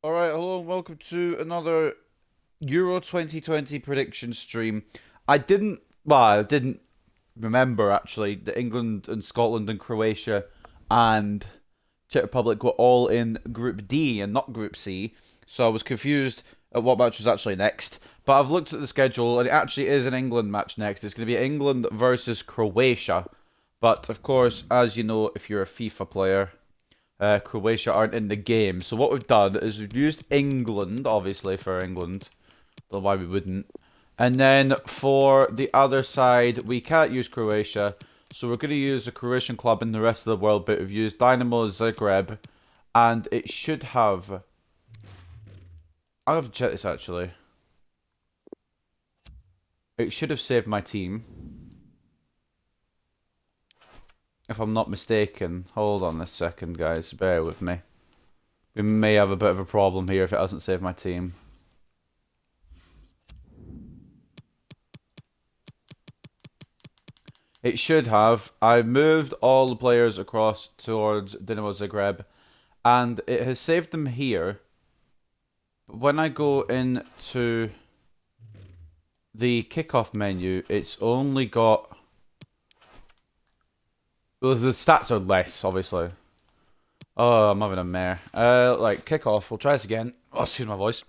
Alright, hello and welcome to another Euro 2020 prediction stream. I didn't remember actually that England and Scotland and Croatia and Czech Republic were all in Group D and not Group C, so I was confused at what match was actually next. But I've looked at the schedule and it actually is an England match next. It's going to be England versus Croatia. But of course, as you know, if you're a FIFA player, Croatia aren't in the game. So what we've done is we've used England, obviously, for England. Don't know why we wouldn't. And then for the other side, we can't use Croatia. So we're going to use a Croatian club in the rest of the world, but we've used Dynamo Zagreb. And it should have... I'll have to check this, actually. It should have saved my team. If I'm not mistaken. Hold on a second, guys. Bear with me. We may have a bit of a problem here if it hasn't saved my team. It should have. I moved all the players across towards Dinamo Zagreb, and it has saved them here. But when I go into the kickoff menu, it's only got... Well, the stats are less, obviously. Oh, I'm having a mare. Like, kickoff. We'll try this again. Oh, excuse my voice.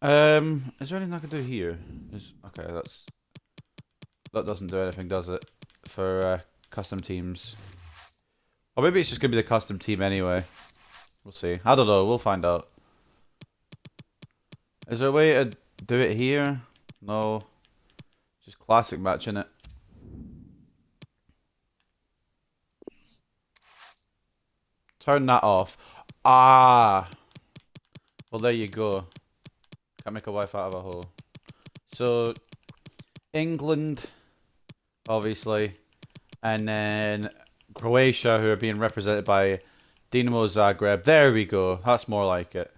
Is there anything I can do here? Okay, that doesn't do anything, does it? For custom teams. Or maybe it's just gonna be the custom team anyway. We'll see. I don't know. We'll find out. Is there a way to do it here? No. Just classic match, innit? Turn that off. Ah. Well, there you go. Can't make a wife out of a hoe. So, England, obviously, and then Croatia, who are being represented by Dinamo Zagreb. There we go. That's more like it.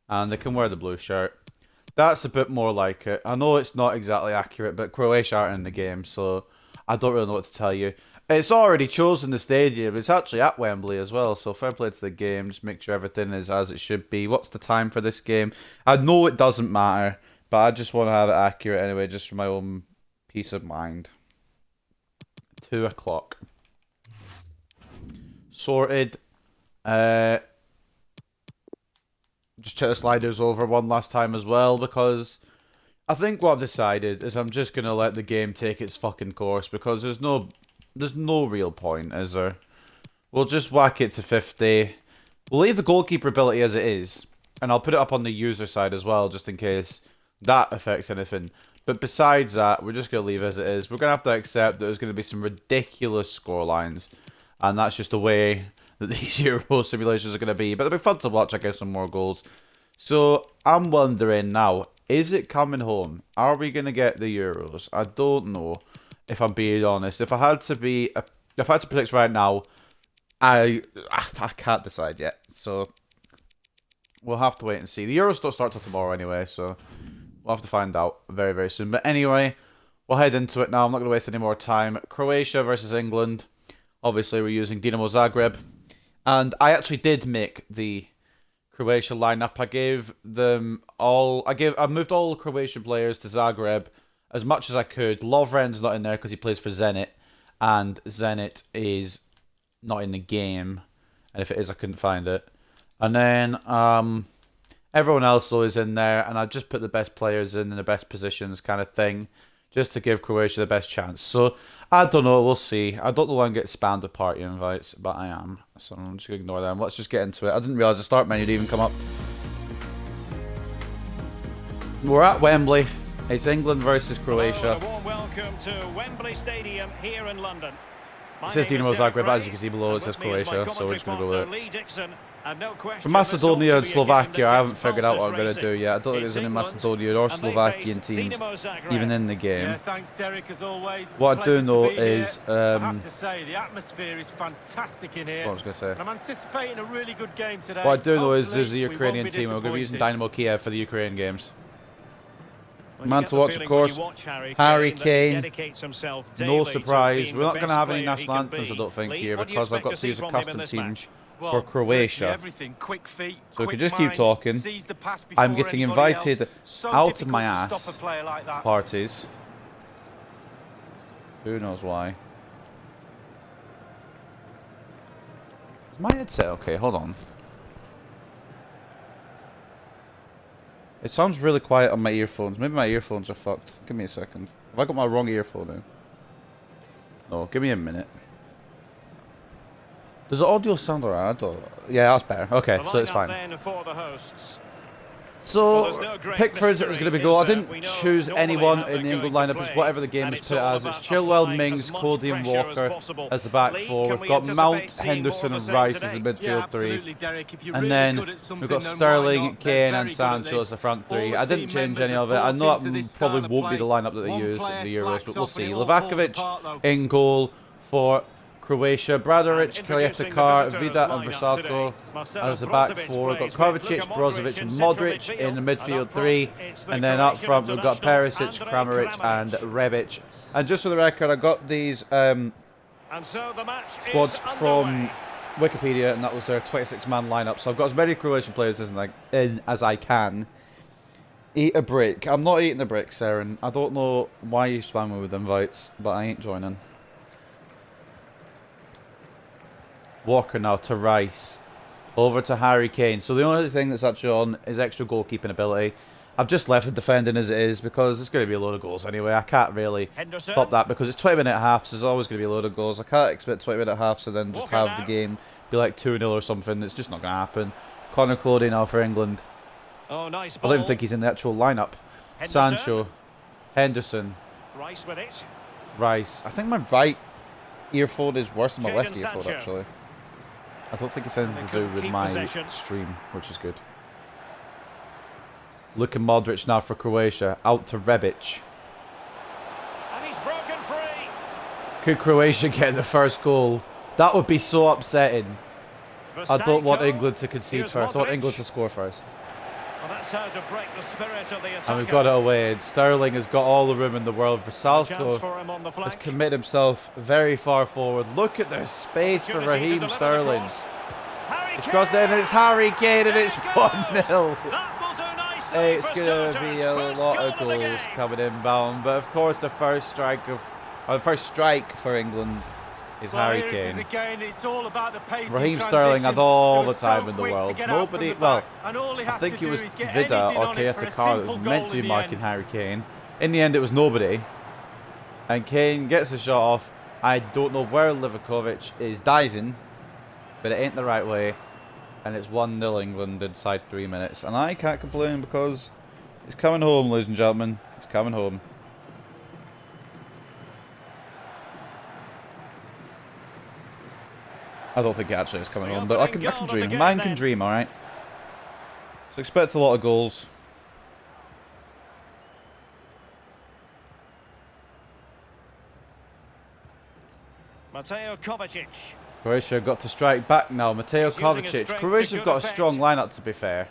And they can wear the blue shirt. That's a bit more like it. I know it's not exactly accurate, but Croatia aren't in the game, so I don't really know what to tell you. It's already chosen the stadium. It's actually at Wembley as well, so fair play to the game. Just make sure everything is as it should be. What's the time for this game? I know it doesn't matter, but I just want to have it accurate anyway, just for my own peace of mind. 2 o'clock. Sorted. Just check the sliders over one last time as well, because I think what I've decided is I'm just going to let the game take its fucking course, because there's no real point, is there? We'll just whack it to 50. We'll leave the goalkeeper ability as it is. And I'll put it up on the user side as well, just in case that affects anything. But besides that, we're just going to leave it as it is. We're going to have to accept that there's going to be some ridiculous score lines. And that's just the way that these Euro simulations are going to be. But it'll be fun to watch, I guess, some more goals. So, I'm wondering now, is it coming home? Are we going to get the Euros? I don't know. If I'm being honest, if I had to predict right now, I can't decide yet. So we'll have to wait and see. The Euros don't start till tomorrow anyway, so we'll have to find out very, very soon. But anyway, we'll head into it now. I'm not going to waste any more time. Croatia versus England. Obviously, we're using Dinamo Zagreb, and I actually did make the Croatia lineup. I moved all Croatian players to Zagreb as much as I could. Lovren's not in there because he plays for Zenit, and Zenit is not in the game, and if it is, I couldn't find it. And then everyone else though is in there, and I just put the best players in the best positions kind of thing, just to give Croatia the best chance. So I don't know, we'll see. I don't know when I get spammed with party invites, but I am, so I'm just gonna ignore them. Let's just get into it. I didn't realise the start menu didn't even come up. We're at Wembley. It's England versus Croatia. Hello, a warm welcome to Wembley Stadium here in London. It says Dinamo Zagreb, as you can see below, it says Croatia, so we're just going to go with it. For Macedonia and Slovakia, I haven't figured out what I'm going to do yet. I don't think there's any Macedonian or Slovakian teams even in the game. Yeah, thanks, Derek, as always. What I do know is... I have to say, the atmosphere is fantastic in here. What I was going to say. I'm anticipating a really good game today. What I do know is there's a Ukrainian team, and we're going to be using Dynamo Kiev for the Ukraine games. Man to watch, of course, Harry Kane. No surprise. We're not going to have any national anthems, I don't think, here, because I've got to use a custom team for Croatia. Everything. Quick feet, So we quick could just keep mind, talking. sees the pass before I'm getting anybody invited else. So out of my difficult to ass stop a player like that. parties. Who knows why? Is my headset okay? Hold on. It sounds really quiet on my earphones. Maybe my earphones are fucked. Give me a second. Have I got my wrong earphone in? No, give me a minute. Does the audio sound alright? Yeah, that's better. Okay, so it's fine. Then for the hosts. So, Well, no great Pickford is mystery, going to be is goal. I there? didn't We know choose normally anyone how in they're the England going to lineup. It's play, whatever the game and has it's put all as. It's about Chilwell, applying Mings, as much Cody and pressure as Walker possible. as the back Lee, four. can We've we got anticipate Mount, seeing Henderson more and of the same Rice as today? the midfield three. Absolutely, Derek. If you're And really then good at something, we've got then why Sterling, not? They're Kane very and good at Sancho this. as the front All three. the I didn't team change members any are of it. I bought know into this that probably style of won't be the play. lineup that they One use in player the Euros, slacks but we'll off and see. it all falls Livakovic apart, though. in goal for Croatia. Bradovic, Introducing the Kaleta, visitors Vida and lineup Vrsaljko today. Marcelo as the back Brozovic four. We've got plays with Kovacic, Luka Brozovic in and central Modric in the midfield. midfield And up three. front, it's the And then up Croatian front we've got international, Perisic, Andrej Kramaric and Kramaric. Rebic. And just for the record, I got these And so the match squads is from underway. Wikipedia, and that was their 26-man lineup. So I've got as many Croatian players as I can. Eat a brick. I'm not eating the brick, Saren. I don't know why you spam me with invites, but I ain't joining. Walker now to Rice. Over to Harry Kane. So the only thing that's actually on is extra goalkeeping ability. I've just left the defending as it is because it's going to be a load of goals anyway. I can't really Henderson. stop that because it's 20-minute halves. There's always going to be a load of goals. I can't expect 20-minute halves and then just Walker have the now. game be like 2-0 or something. It's just not going to happen. Connor Cody now for England. Oh, nice I ball. don't even think he's in the actual lineup. Henderson. Sancho. Henderson. Rice with it. Rice. I think my right earphone is worse than my Jadon left earphone, Sancho. actually. I don't think it's anything And to they do couldn't with keep my possession. stream, which is good. Look at Modric now for Croatia. Out to Rebic. And he's broken free. Could Croatia get the first goal? That would be so upsetting. I don't want Vrsaljko. England to concede Here's first. I want Modric. England to score first. Well, that's how to break the spirit of the attack. And we've got it away. And Sterling has got all the room in the world. Chance Vrsaljko for him on the has flank. committed himself very far forward. Look at the space for Opportunity to Raheem deliver the Sterling. cross. Harry It's crossed in and it's Harry Kane and it's 1-0. That will do nicely It's for going to starters. be a First lot goal of of the goals game. coming inbound. But of course the first strike for England is Well, Harry here it is Kane. again. It's all about the pace in Raheem transition. Sterling had all They the were so time in the quick to world. get out from Nobody, the well, back, and all he I has think to it do was is get Vida anything or on it for a Kaleta Car that simple was meant goal to be in the marking end. Harry Kane. In the end, it was nobody. And Kane gets the shot off. I don't know where Livakovic is diving, but it ain't the right way. And it's 1-0 England inside 3 minutes. And I can't complain because it's coming home, ladies and gentlemen. It's coming home. I don't think it actually is coming home, but I can dream. Man can dream, alright? So expect a lot of goals. Mateo Kovacic. Croatia got to strike back now. Mateo He's using his Kovacic. strength Croatia's to got a good strong effect. lineup, to be fair.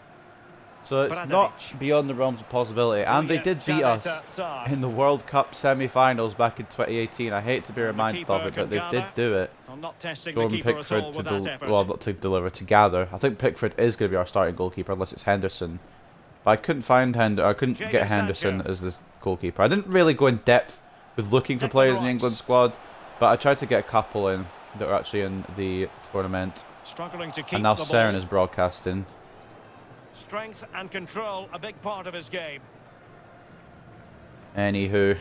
So it's Bradovic. not beyond the realms of possibility. And they did beat us in the World Cup semi-finals back in 2018. I hate to be reminded of it, but they did do it. I'm not testing Jordan the keeper at all Pickford with to that effort. well, not to deliver to gather. I think Pickford is going to be our starting goalkeeper unless it's Henderson. But I couldn't find I couldn't Jadon get Henderson Sancho. as the goalkeeper. I didn't really go in depth with looking for Declan players in the Rice. England squad, but I tried to get a couple in that were actually in the tournament. Struggling to keep And now the Saren ball. is broadcasting. Strength and control, a big part of his game. Anywho.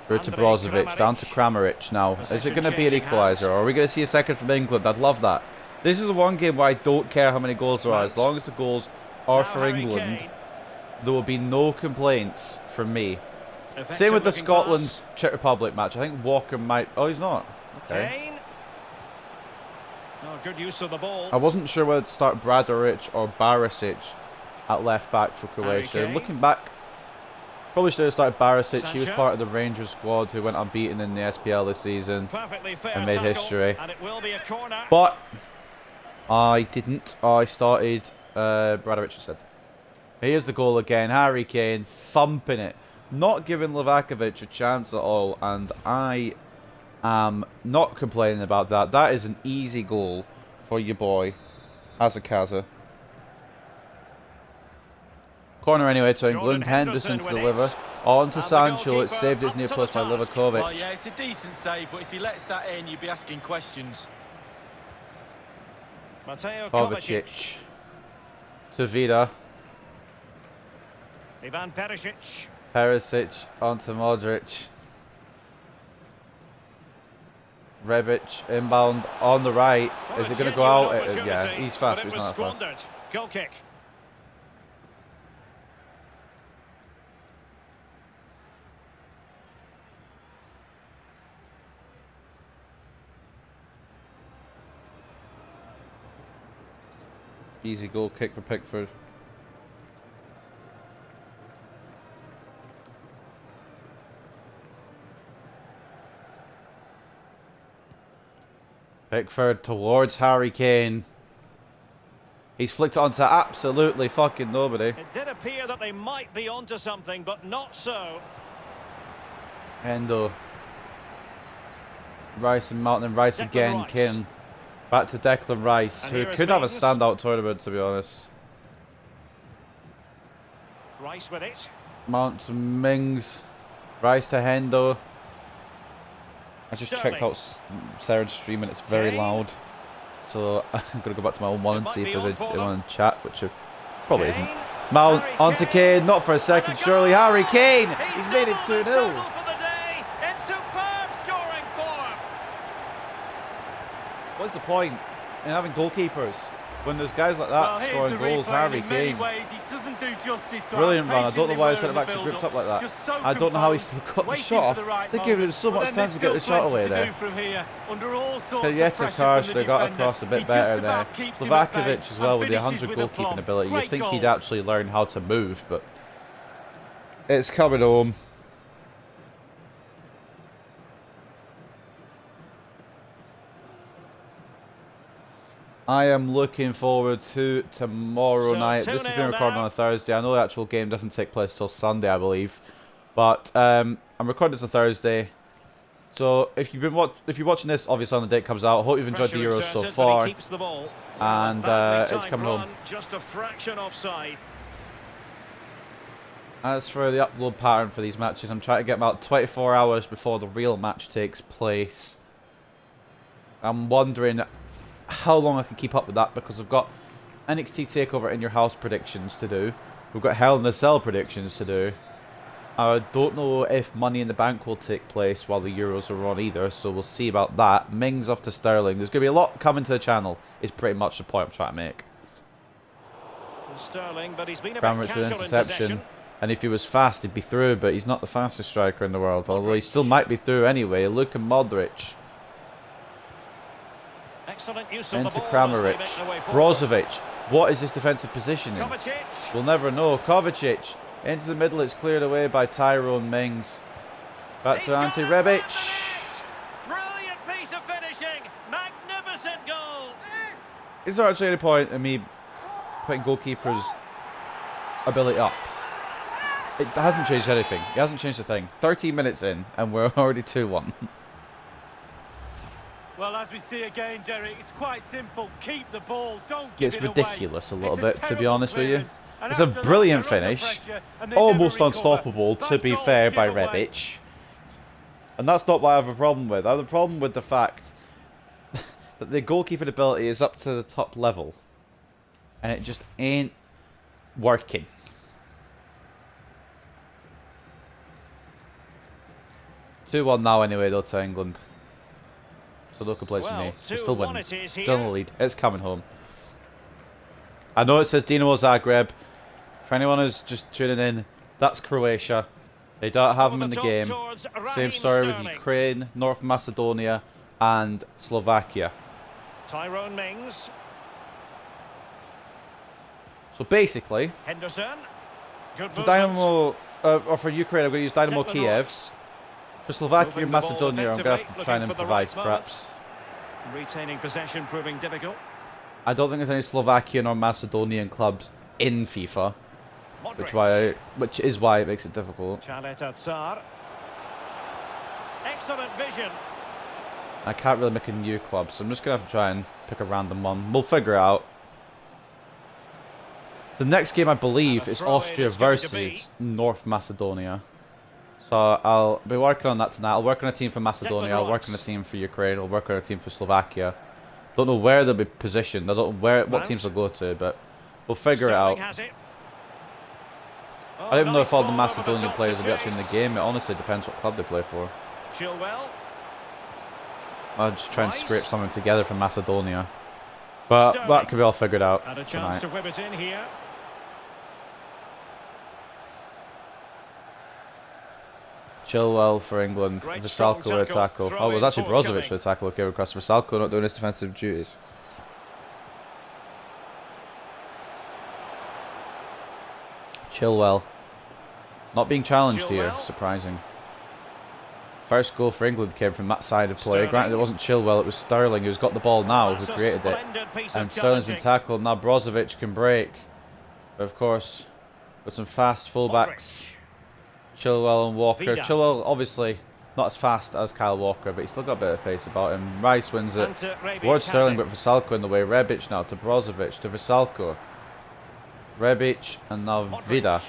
Through to Andrej Brozovic, down to Kramaric now. Is it going to be an Possession-changing equaliser, hands. or are we going to see a second from England? I'd love that. This is the one game where I don't care how many goals there are. As long as the goals are Now for Harry England, Kane. there will be no complaints from me. Effective Same with the looking Scotland pass. Czech Republic match. I think Walker might... Oh, he's not. Okay. Kane. Oh, good use of the ball. I wasn't sure whether to start Bradovic or Barisic at left back for Croatia. Kane. Looking back, probably should have started Barisic. He was Sancho. part of the Rangers squad who went unbeaten in the SPL this season. Perfectly fair and made tackle, history. and it will be a corner. But I didn't. I started Bradovic instead. Here's the goal again. Harry Kane thumping it. Not giving Livakovic a chance at all. And I am not complaining about that. That is an easy goal for your boy. Hazakaza. Corner anyway to England. Henderson to deliver. On to Sancho. It's saved its near post by Livakovic. Well, yeah, it's a decent save, but if he lets that in, you'd be asking questions. Mateo Kovacic. To Vida. Ivan Perisic. Perisic onto Modric. Rebic inbound on the right. Is it going to go out? Yeah, he's fast, but he's not that fast. Goal kick. Easy goal kick for Pickford. Pickford towards Harry Kane. He's flicked it onto absolutely fucking nobody. It did appear that they might be onto something, but not so. Hendo. Rice and Mountain, and Rice Declan again. Rice. Kane. Back to Declan Rice, And who here is could have a Mings. standout tournament, to be honest. Rice with it. Mount to Mings. Rice to Hendo. I just checked out Sarah's stream and it's very Kane. loud. So I'm going to go back to my own one It and might see if be there's on for anyone them. in chat, which it probably isn't. Kane. Mount Harry onto Kane, not for a second, And a surely. goal. Harry Kane! He's made it doubled his 2-0. total for the day. In superb scoring form. What's the point in having goalkeepers when there's guys like that Well, here's scoring the goals? replay, Harry in many Kane. ways, he doesn't do justice to Brilliant how run. I don't know patiently why we're his in the centre-backs are gripped build-up. up like that. Just so I don't know how he composed, still got the waiting shot for off. the right They gave him moment. so much But then time to there's get the still shot plenty away to there. do from here, under all sorts of Kayeta pressure Karsh, from they the got defender. across a bit He better just there. about keeps him at bay Livakovic as well and with the finishes 100 with goalkeeping aplomb. ability. You'd Great think he'd goal. actually learn how to move, but it's coming home. I am looking forward to tomorrow So night. This has 2-0 been recorded now. on a Thursday. I know the actual game doesn't take place till Sunday, I believe, but I'm recording this on Thursday. So if you're watching this, obviously on the day it comes out. I hope you've enjoyed the Pressure Euros so exerted, but far, he keeps the ball. and Badly it's timed coming home. run, just a fraction offside. As for the upload pattern for these matches, I'm trying to get about 24 hours before the real match takes place. I'm wondering how long I can keep up with that, because I've got NXT TakeOver in Your House predictions to do. We've got Hell in a Cell predictions to do. I don't know if Money in the Bank will take place while the Euros are on either, so we'll see about that. Mings off to Sterling. There's going to be a lot coming to the channel, is pretty much the point I'm trying to make. Sterling, but he's been a bit Kramaric with casual in interception. possession. And if he was fast, he'd be through, but he's not the fastest striker in the world, although he still might be through anyway. Look at Modric. Excellent use of Into the ball. Kramaric. As they make their way forward. Brozovic. What is this defensive positioning? Kovacic. We'll never know. Kovacic. Into the middle, it's cleared away by Tyrone Mings. Back to He's Ante got it from Rebic. the net. Brilliant piece of finishing. Magnificent goal. Is there actually any point in me putting goalkeepers' ability up? It hasn't changed anything. It hasn't changed a thing. 13 minutes in, and we're already 2-1. Well, as we see again, Derek, it's quite simple. Keep the ball, don't give It's it away. ridiculous a little bit, to be terrible honest with you. clearance. And It's a after that, brilliant they're under finish. pressure and they Almost never recover. unstoppable, to Bad be goals fair, by given away. Rebic. And that's not what I have a problem with. I have a problem with the fact that the goalkeeping ability is up to the top level. And it just ain't working. Two-1 now anyway, though, to England. So local place for Well, me. We're still 2-1 winning. it is Still in the here. lead. It's coming home. I know it says Dinamo Zagreb. For anyone who's just tuning in, that's Croatia. They don't have them in the game. Same story with Ukraine, North Macedonia, and Slovakia. Tyrone Mings. So basically, Henderson. Good for movement. Dynamo, or for Ukraine, I'm going to use Dynamo Declan Kiev. Rice. For Slovakia Moving and the ball Macedonia, I'm going to have to try and effectively, looking for the right improvise, moment. perhaps. Retaining possession proving difficult. I don't think there's any Slovakian or Macedonian clubs in FIFA, Modric. which is why it makes it difficult. Chaleta Tsar. Excellent vision. I can't really make a new club, so I'm just going to have to try and pick a random one. We'll figure it out. The next game, I believe, is Austria versus North Macedonia. So I'll be working on that tonight. I'll work on a team for Macedonia. I'll work on a team for Ukraine. I'll work on a team for Slovakia. Don't know where they'll be positioned. I don't know what teams they'll go to, but we'll figure it out. I don't even know if all the Macedonian players will be actually in the game. It honestly depends what club they play for. I'll just try and scrape something together from Macedonia. But that could be all figured out tonight. Chilwell for England. Vrsaljko with a tackle. Oh, it was actually Brozovic with a tackle. Okay, across Vrsaljko not doing his defensive duties. Chilwell. Not being challenged here. Surprising. First goal for England came from that side of play. Granted, it wasn't Chilwell, it was Sterling who's got the ball now, who created it. And Sterling's been tackled. Now Brozovic can break. But of course, with some fast fullbacks. Chilwell and Walker. Chilwell, obviously, not as fast as Kyle Walker, but he's still got a bit of pace about him. Rice wins it towards Sterling, but Vrsaljko in the way. Rebic now to Brozovic, to Vrsaljko. Rebic, and now Vida.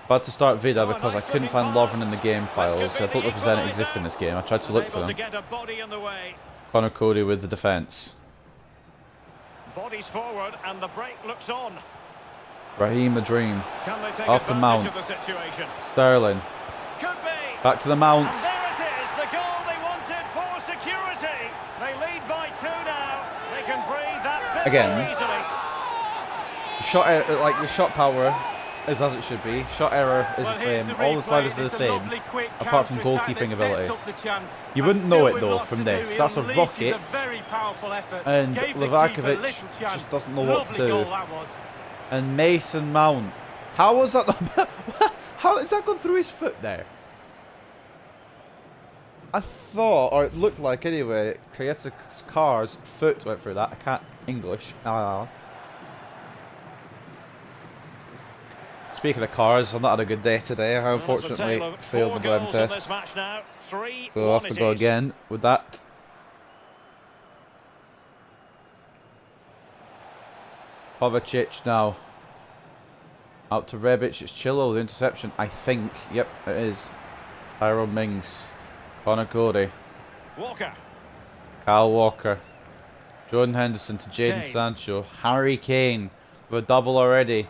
About to start Vida because I couldn't find Lovren in the game files. I don't know if there's any exist in this game. I tried to look for them. Connor Cody with the defence. Bodies forward and the break looks on. Raheem the Dream. Off to Mount. Sterling. Back to the Mount. And there it is, the goal they wanted for security. They lead by 2 now. They can breathe that bit more easily. Like the shot power is as it should be. Shot error is the same. All the sliders are the same, apart from goalkeeping ability. You wouldn't know it though from this. That's a rocket, and Livakovic just doesn't know what to do. And Mason Mount. How was that? How is that gone through his foot there? I thought, or it looked like anyway, Krejcik's car's foot went through that. I can't English. Speaking of cars, I've not had a good day today. I unfortunately failed my driving test. So I'll have to go again with that. Kovacic now. Out to Rebic. It's Chilwell with the interception, I think. Yep, it is. Tyrone Mings. Connor Cody. Walker. Kyle Walker. Jordan Henderson to Jadon Sancho. Harry Kane with a double already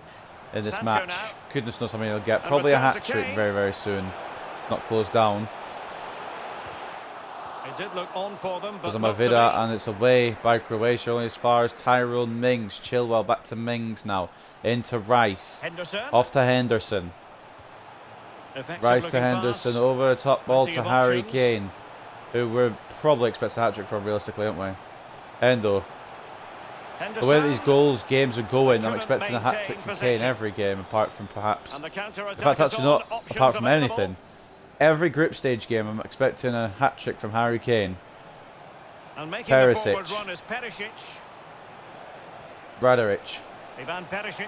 in this match. Now. Goodness knows how many he'll get. Probably a hat-trick very, very soon. Not closed down. It did look on for them, but Vida, and it's away by Croatia, only as far as Tyrone Mings. Chilwell back to Mings now. Into Rice. Henderson. Off to Henderson. Rice to Henderson. Over the top ball to Harry Kane, who we're probably expecting a hat-trick from realistically, aren't we? Hendo. The way that these games are going, I'm expecting a hat-trick from Kane every game, apart from perhaps... In fact, actually not apart from anything. Every group stage game, I'm expecting a hat-trick from Harry Kane. Perisic. Bradaric.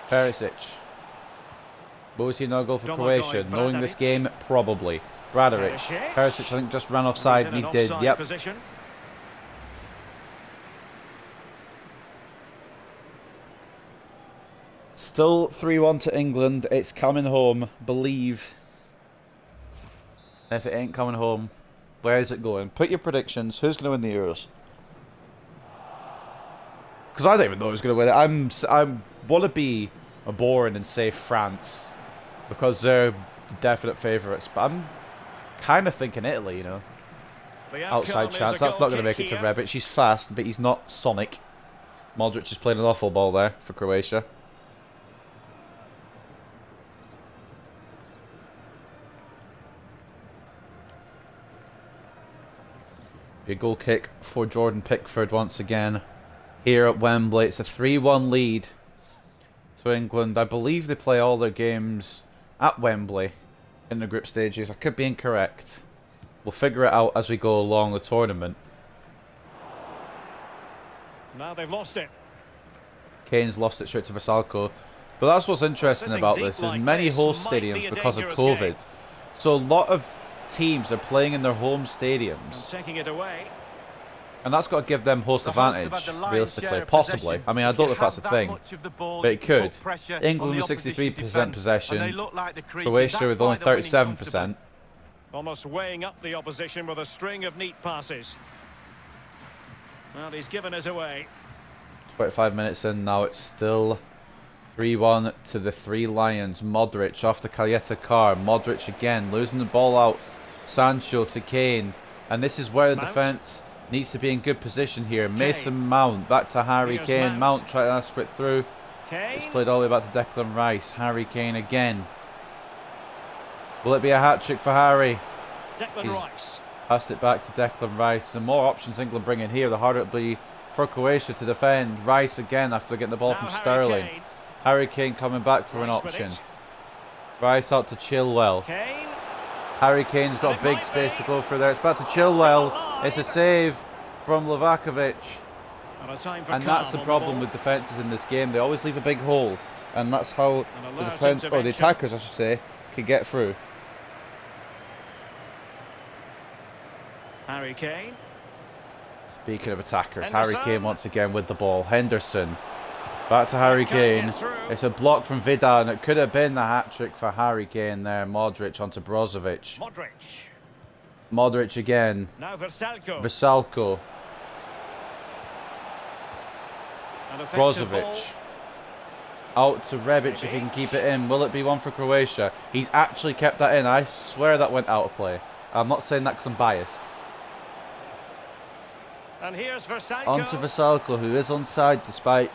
Perisic. Will we see no goal for Croatia? Knowing this game, probably. Bradaric. Perisic, I think, just ran offside, and he did. Yep. Still 3-1 to England. It's coming home. Believe. If it ain't coming home, where is it going? Put your predictions. Who's going to win the Euros? Because I don't even know who's going to win it. I want to be boring and say France, because they're the definite favourites. But I'm kind of thinking Italy, you know. Outside chance. That's not going to make it to Rebic. He's fast, but he's not Sonic. Modric is playing an awful ball there for Croatia. A goal kick for Jordan Pickford once again here at Wembley. It's a 3-1 lead to England. I believe they play all their games at Wembley in the group stages. I could be incorrect. We'll figure it out as we go along the tournament. Now they've lost it. Kane's lost it straight to Vrsaljko. But that's what's interesting about this. There's many host stadiums because of COVID. So a lot of teams are playing in their home stadiums. Taking it away. And that's got to give them host advantage, realistically. Possibly. I mean, I don't know if that's a thing. But it could. England with 63% possession. Croatia with only 37%. Almost weighing up the opposition with a string of neat passes. Well, he's given us away. 25 minutes in now, it's still 3-1 to the Three Lions. Modric off to Caleta-Car. Modric again, losing the ball out. Sancho to Kane. And this is where the defence needs to be in good position here. Mason Mount back to Harry Kane. Mount trying to ask for it through. It's played all the way back to Declan Rice. Harry Kane again. Will it be a hat-trick for Harry? Declan Rice. Passed it back to Declan Rice. The more options England bring in here, the harder it'll be for Croatia to defend. Rice again after getting the ball from Sterling. Harry Kane coming back for an option. Rice out to Chilwell. Harry Kane's got a big space to go through there. It's back to Chilwell. It's a save from Livakovic. And that's the problem with defences in this game. They always leave a big hole. And that's how the defence, or the attackers I should say, can get through. Harry Kane. Speaking of attackers, Harry Kane once again with the ball. Henderson. Back to Harry Kane. It's a block from Vida, and it could have been the hat-trick for Harry Kane there. Modric onto Brozovic. Modric again. Now Vrsaljko. Vrsaljko. Brozovic. Out to Rebic if he can keep it in. Will it be one for Croatia? He's actually kept that in. I swear that went out of play. I'm not saying that because I'm biased. And here's Vrsaljko. On to Vrsaljko, who is onside despite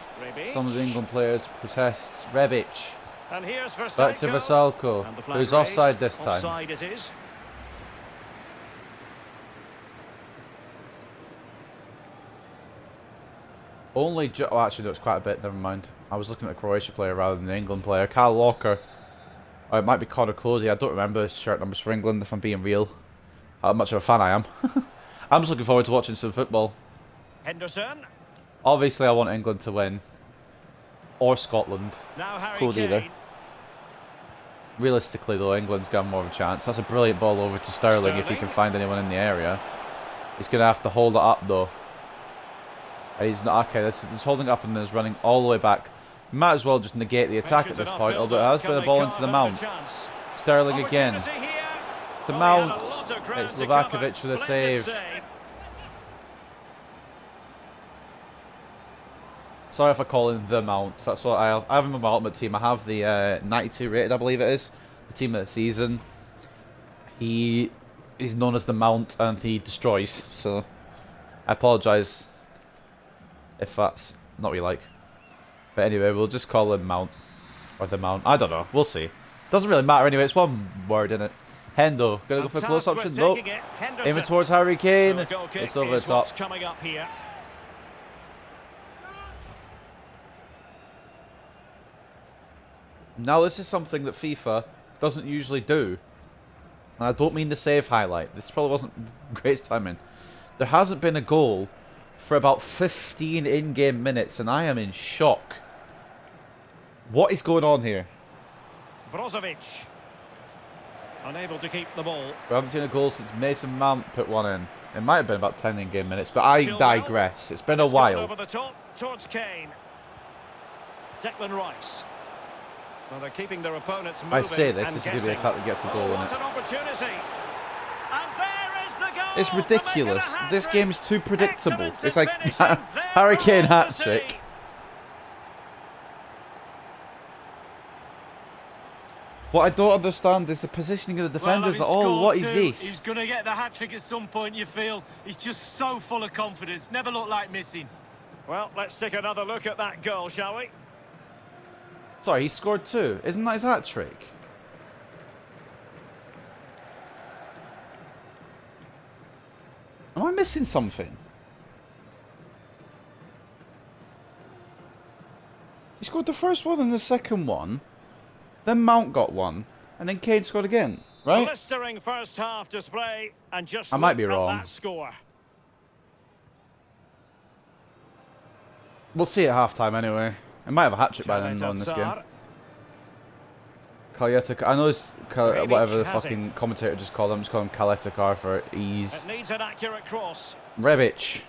some of the England players' protests. Rebic. And here's Vrsaljko. Back to Vrsaljko, who's offside this time. Offside it is. Only oh, actually, no, it's quite a bit. Never mind. I was looking at the Croatia player rather than the England player. Kyle Walker. Or it might be Connor Cody. I don't remember his shirt numbers for England, if I'm being real. How much of a fan I am. I'm just looking forward to watching some football. Henderson. Obviously, I want England to win. Or Scotland. Now Harry Cool Kane. either. Realistically, though, England's got more of a chance. That's a brilliant ball over to Sterling if he can find anyone in the area. He's going to have to hold it up, though. And he's not. Okay, this is holding it up and then is running all the way back. Might as well just negate the attack at this point, although it has been a ball into the Mount. Sterling again. To Mount. It's Livakovic for the save. Sorry if I call him the Mount. That's what I have. I have him in my ultimate team. I have the 92 rated, I believe it is. The team of the season. He's known as the Mount and he destroys. So I apologise if that's not what you like. But anyway, we'll just call him Mount. Or the Mount. I don't know. We'll see. Doesn't really matter anyway. It's one word in it. Hendo. Gonna go for a close option. Nope. Aiming towards Harry Kane. It's over the top. Coming up here. Now this is something that FIFA doesn't usually do. And I don't mean the save highlight. This probably wasn't great timing. There hasn't been a goal for about 15 in-game minutes, and I am in shock. What is going on here? Brozovic. Unable to keep the ball. We haven't seen a goal since Mason Mount put one in. It might have been about 10 in-game minutes, but I digress. It's been a while. Over the top towards Kane. Declan Rice. Well, they're keeping their opponents moving. I say this is going to be the attack that gets the goal in it. An opportunity. And there is the goal. It's ridiculous. This game is too predictable. It's like Harry Kane hat-trick. What I don't understand is the positioning of the defenders at all. What is this? He's going to get the hat-trick at some point, you feel. He's just so full of confidence. Never looked like missing. Well, let's take another look at that goal, shall we? Sorry, he scored two. Isn't that his hat-trick? Am I missing something? He scored the first one and the second one. Then Mount got one. And then Kane scored again. Right? Blistering first half display. And just I might be look at wrong. that score. We'll see at half-time anyway. It might have a hat-trick by then though in this game. Caleta, I know it's whatever the fucking commentator just called him. Just call him Caleta Car for ease. It needs an accurate cross. Rebic.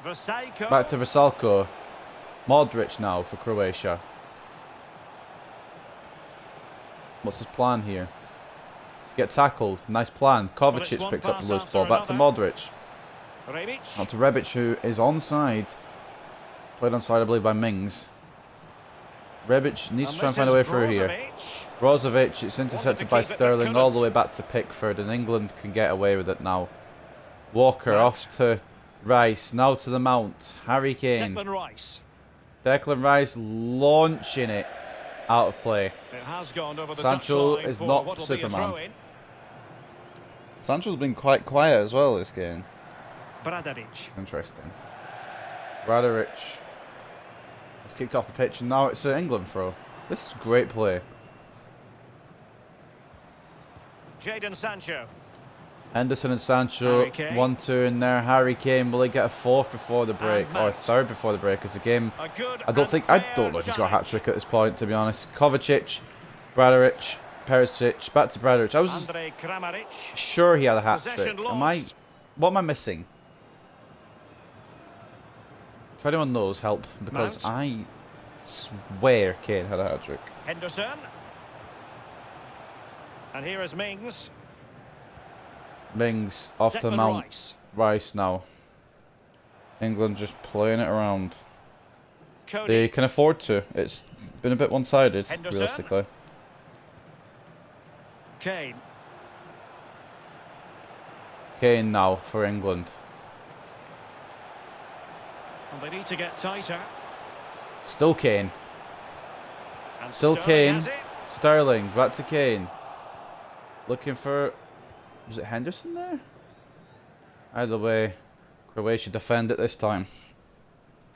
Versailles. Back to Vrsaljko. Modric now for Croatia. What's his plan here? To get tackled. Nice plan. Kovacic picks up the loose ball. Back to Modric. Rebic. Not to Rebic, who is onside. Played onside, I believe, by Mings. Rebic needs to try and find a way through here. Brozovic, it's intercepted by Sterling all the way back to Pickford, and England can get away with it now. Walker off to Rice, now to the Mount. Harry Kane. Declan Rice launching it out of play. Sancho is not Superman. Sancho's been quite quiet as well this game. Interesting. Radaric has kicked off the pitch, and now it's an England throw. This is great play. Jadon Sancho. Henderson and Sancho, 1-2 in there. Harry Kane, will he get a fourth before the break, or a third before the break? As a game, I don't know if he's got a hat trick at this point, to be honest. Kovacic, Bradaric, Perisic, back to Bradaric. I was sure he had a hat trick. What am I missing? If anyone knows, help, because I swear Kane had a hat trick. Henderson. And here is Mings. Mings off to Mount. Rice now. England just playing it around. They can afford to. It's been a bit one-sided, realistically. Kane. Kane now for England. Well, they need to get tighter. Still Kane. And Still Sterling Kane. has it. Sterling, back to Kane. Looking for... Was it Henderson there? Either way, Croatia defend it this time.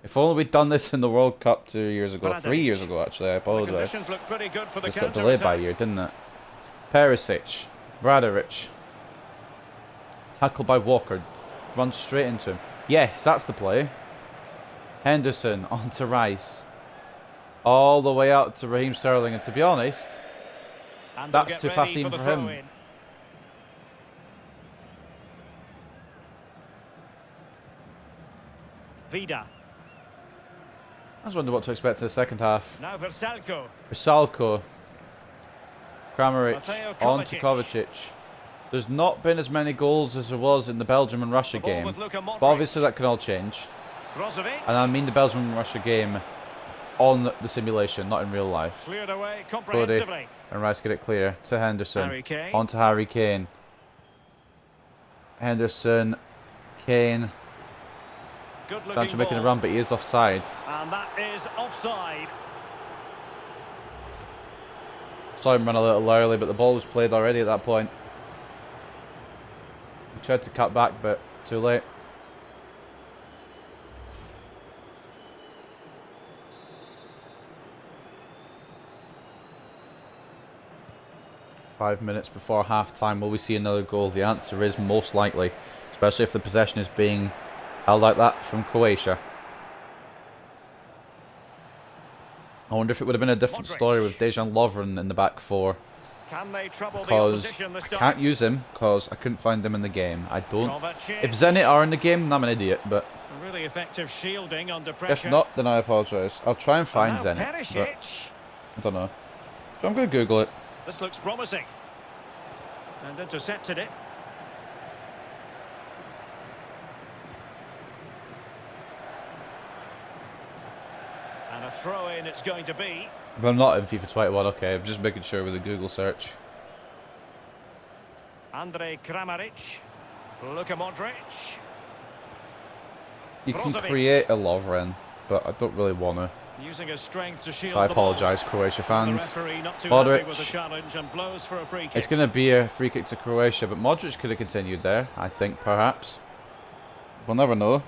If only we'd done this in the World Cup 2 years ago. 3 years ago, actually. I apologise. This got delayed by a year, didn't it? Perisic. Bradaric. Tackled by Walker. Runs straight into him. Yes, that's the play. Henderson onto Rice. All the way out to Raheem Sterling. And to be honest, that's too fast even for him. Vida. I was wondering what to expect in the second half. Now Vrsaljko. Vrsaljko. Kramaric on to Kovacic. There's not been as many goals as there was in the Belgium and Russia game. But obviously that can all change. Brozovic. And I mean the Belgium and Russia game on the simulation, not in real life. Cleared away Cody comprehensively. and Rice get it clear to Henderson. Harry Kane. On to Harry Kane. Henderson. Kane. Sancho making a run, but he is offside. And that is offside. Saw him run a little early, but the ball was played already at that point. He tried to cut back, but too late. Five minutes before half-time, will we see another goal? The answer is most likely, especially if the possession is being held like that from Croatia. I wonder if it would have been a different story with Dejan Lovren in the back four. Can they trouble the Because opposition this I time? can't use him because I couldn't find him in the game. I don't. If Zenit are in the game, then I'm an idiot. But Really effective shielding under pressure. if not, then I apologise. I'll try and find Now Zenit. But Perisic. I don't know. So I'm going to Google it. This looks promising. And intercepted it. And a throw-in it's going to be. If I'm not in FIFA 21, okay. I'm just making sure with a Google search. Andrej Kramaric. Luka Modric. You can Brozovic. create a Lovren, but I don't really want to. Using his strength to shield So I the ball. apologise, Croatia The fans. referee not too Modric. happy with the challenge and blows for a free kick. It's going to be a free kick to Croatia, but Modric could have continued there, I think, perhaps. We'll never know.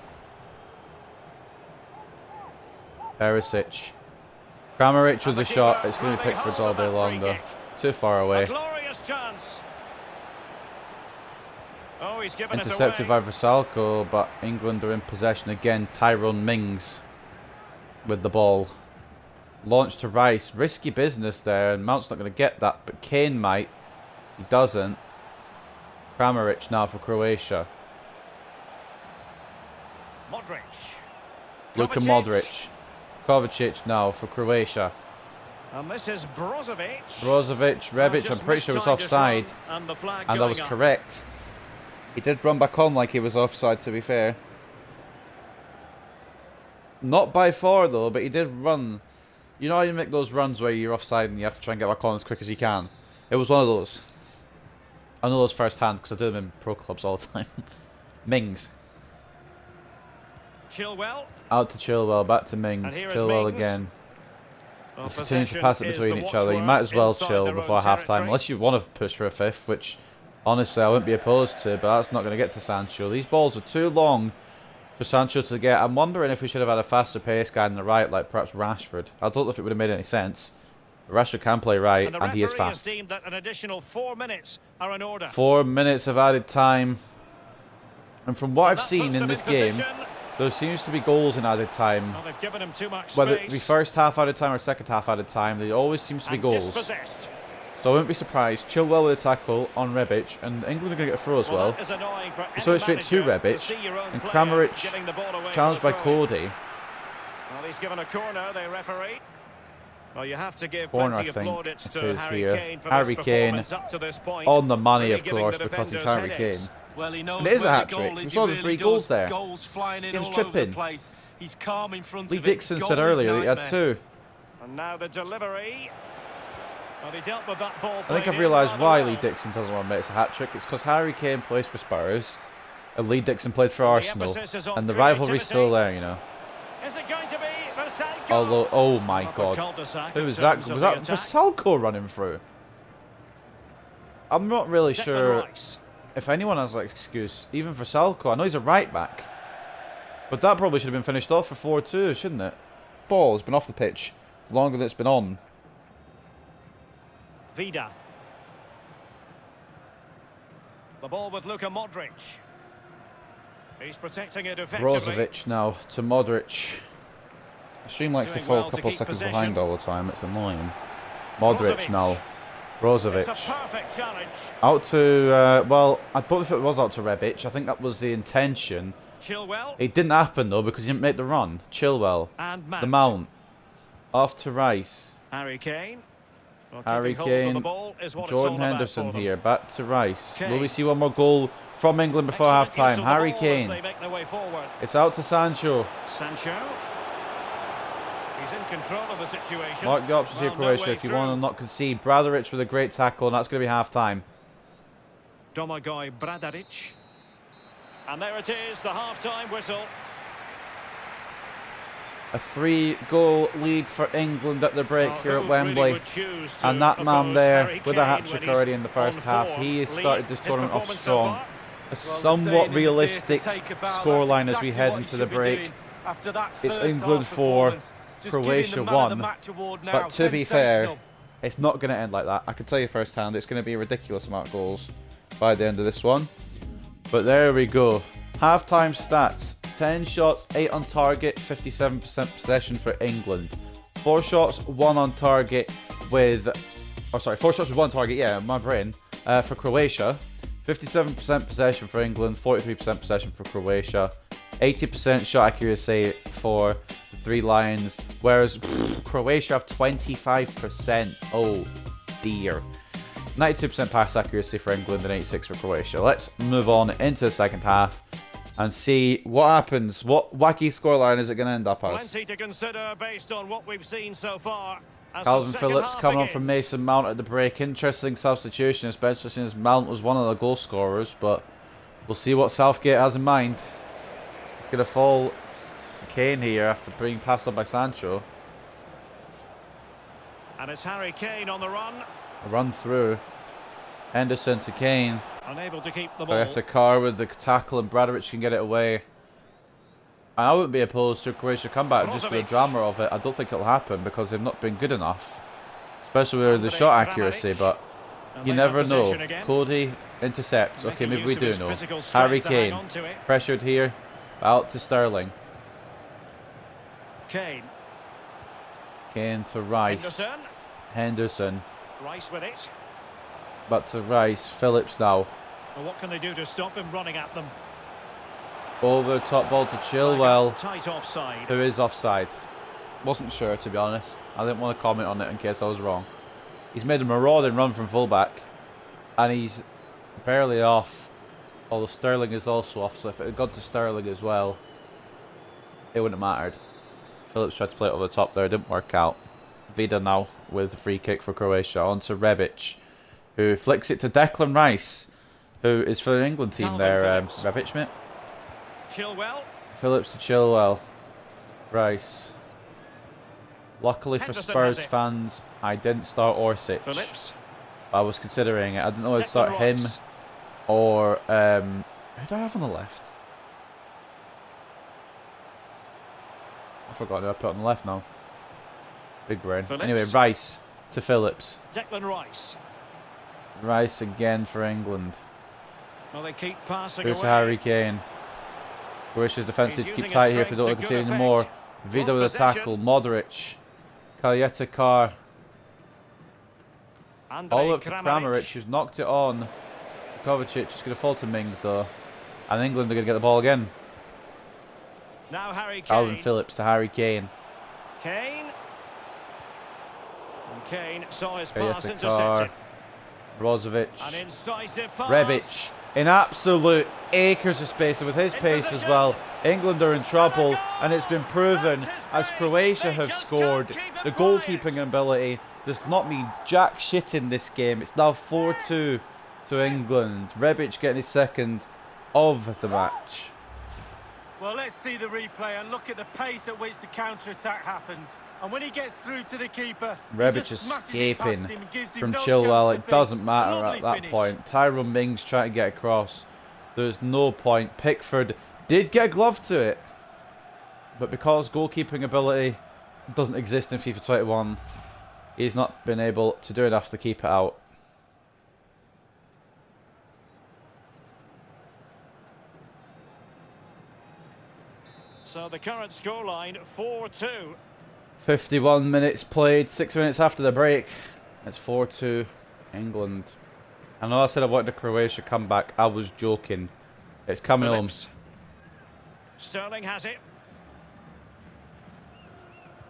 Perisic. Kramaric with the shot. It's going to be Pickford's all day long, though. Too far A away. glorious chance. Oh, he's given Intercepted it away. by Vrsaljko, but England are in possession again. Tyrone Mings with the ball. Launched to Rice. Risky business there, and Mount's not going to get that, but Kane might. He doesn't. Kramaric now for Croatia. Modric. Luka Kovacic. Modric. Kovacic now for Croatia. And this is Brozovic. Brozovic, Rebic, I'm pretty sure was offside. And the flag And I was going up. correct. He did run back on like he was offside, to be fair. Not by far, though, but he did run. You know how you make those runs where you're offside and you have to try and get back on as quick as you can? It was one of those. I know those first hand because I do them in pro clubs all the time. Mings. Chilwell. Out to Chilwell, back to And Mings. here is Chilwell Mings. again. Well, Just continue to possession pass it is between the each other. You watchword might as well inside chill their own before half time, territory. unless you want to push for a fifth, which honestly I wouldn't be opposed to, but that's not going to get to Sancho. These balls are too long for Sancho to get. I'm wondering if we should have had a faster pace guy on the right, like perhaps Rashford. I don't know if it would have made any sense. Rashford can play right, the and he is referee has fast. deemed that an additional 4 minutes are in order. 4 minutes of added time. And from what I've That seen puts in them this game, position. there seems to be goals in added time. Well, they've given him too much Whether space. it be first half added time or second half added time, there always seems to be And goals. dispossessed. So I wouldn't be surprised. Chilwell with a tackle on Rebic, and England are going to get a throw as well. That is annoying for So any it's straight to manager Rebic, see your own and player Kramaric giving the ball away challenged for by the throw. Cody. Well, he's given a corner, they referee. Well, you have to give Corner, plenty I of think plaudits it to is Harry here. Kane for Harry this Kane performance up to this point. On the money, Really of giving course, the because he's defenders Harry headaches. Kane. Well, he knows And it is a where the hat-trick. goal is, We he saw the really 3 does. goals there. Goals flying in Against all over the Trippin. place. He's calm in front Lee of Dixon it. said Goal is earlier that he had nightmare. 2. And now the delivery. Well, he dealt with that ball. I think I've realised why Lee Dixon doesn't want to make it a hat-trick. It's because Harry Kane plays for Spurs, and Lee Dixon played for Arsenal, and the rivalry's still there, you know. Is it going to be Versalco? Although, oh my Well, god. cul-de-sac Who in was that? terms of Was the that attack. Versalco running through? I'm not really Declan sure Rice. if anyone has an excuse, even for Salco. I know he's a right back, but that probably should have been finished off for 4-2, shouldn't it? Ball has been off the pitch longer than it's been on. Vida. The ball with Luka Modric. He's protecting it effectively. Brozovic now to Modric. The stream likes to Doing fall well a to couple keep seconds possession. behind all the time. It's annoying. Modric Brozovic. now. It's a Brozovic. perfect challenge. Out to, well, I don't know if it was out to Rebic. I think that was the intention. Chilwell It didn't happen, though, because he didn't make the run. Chilwell. and Mount. The Mount. Off to Rice. Harry Kane. Well, Harry keeping hold of Kane. the ball is what it's Jordan all about Henderson for them. here. Back to Rice. Will we Kane. see one more goal from England before Excellent half-time? use of the Harry ball as Kane. they make their way forward. It's out to Sancho. Sancho. He's in control of the situation. Mark the options here, Well, no Croatia, way if you through. want to not concede. Bradaric with a great tackle, and that's going to be half-time. Domagoj Bradaric. And there it is, the half-time whistle. A 3-goal lead for England at the break here at Wembley. And that man there with a hat-trick already in the first half. He has started this tournament off strong. A somewhat realistic scoreline as we head into the break. It's England 4, Croatia 1. But to be fair, it's not going to end like that. I can tell you firsthand, it's going to be a ridiculous amount of goals by the end of this one. But there we go. Half-time stats. 10 shots, 8 on target, 57% possession for England. 4 shots, 1 on target with... Oh, sorry, 4 shots with 1 target, yeah, my brain. For Croatia. 57% possession for England, 43% possession for Croatia. 80% shot accuracy for the 3 Lions, whereas Croatia have 25%. Oh, dear. 92% pass accuracy for England and 86% for Croatia. Let's move on into the second half and see what happens. What wacky scoreline is it going to end up as? Plenty to consider based on what we've seen so far. As Calvin the second Phillips half coming on from begins. Mason Mount at the break. Interesting substitution, especially since Mount was one of the goal scorers, but we'll see what Southgate has in mind. It's going to fall to Kane here after being passed on by Sancho. And it's Harry Kane on the run. A run through. Henderson to Kane. Unable to keep the ball. There's a car with the tackle and Bradaric can get it away. And I wouldn't be opposed to a Croatia comeback just for the Brozovic. drama of it. I don't think it'll happen because they've not been good enough. Especially with the Andre shot Kramaric. accuracy, but And you they never have know. possession again. Cody intercepts. Okay, Making maybe use we of do his know. physical strength Harry to hang Kane. on to it. Pressured here. Out to Sterling. Kane. Kane to Rice. Henderson. Henderson. Rice with it. Back to Rice. Phillips now. Well, what can they do to stop him running at them? Over the top ball to Chilwell, Tight offside. who is offside. Wasn't sure, to be honest. I didn't want to comment on it in case I was wrong. He's made a marauding run from fullback, and he's barely off. Although Sterling is also off, so if it had gone to Sterling as well, it wouldn't have mattered. Phillips tried to play it over the top there, it didn't work out. Vida now with the free kick for Croatia. On to Rebic, who flicks it to Declan Rice, who is for the England team there. Rebic, mate. Chilwell. Phillips to Chilwell. Rice. Luckily for Henderson Spurs has it. fans, I didn't start Orsic. Phillips. I was considering it. I didn't know I'd start Declan him Rice. or who do I have on the left? I forgot who I put on the left now. Big brain. Phillips. Anyway, Rice to Phillips. Declan Rice. Rice again for England. Well, they keep passing Through away. to Harry Kane. Croatia's defence needs He's to keep using tight his here if they don't strength to concede good anymore. effect. Vida Lost with a tackle. possession. Modric. Kalyeta Andrej all up to Kramaric, who's knocked it on. Kovacic is going to fall to Mings though. And England are going to get the ball again. Now Harry Kane. Calvin Phillips to Harry Kane. Kane. And Kane saw his pass Kalyeta intercepted. Brozovic. An incisive pass. Rebic in absolute acres of space, and with his pace as well, England are in trouble, and it's been proven as Croatia have scored. The goalkeeping ability does not mean jack shit in this game. It's now 4-2 to England. Rebic getting his second of the match. Well, let's see the replay and look at the pace at which the counter-attack happens. And when he gets through to the keeper, he Rebic just is smashes it past escaping him and gives him from no Chilwell. chance It to doesn't think. matter Lovely at that finish. point. Tyrone Mings trying to get across. There's no point. Pickford did get a glove to it, but because goalkeeping ability doesn't exist in FIFA 21, he's not been able to do enough to keep it out. So the current scoreline 4-2. 51 minutes played, 6 minutes after the break. It's 4-2 England. I know I said I wanted a Croatia comeback. I was joking. It's coming Phillips. Sterling has it.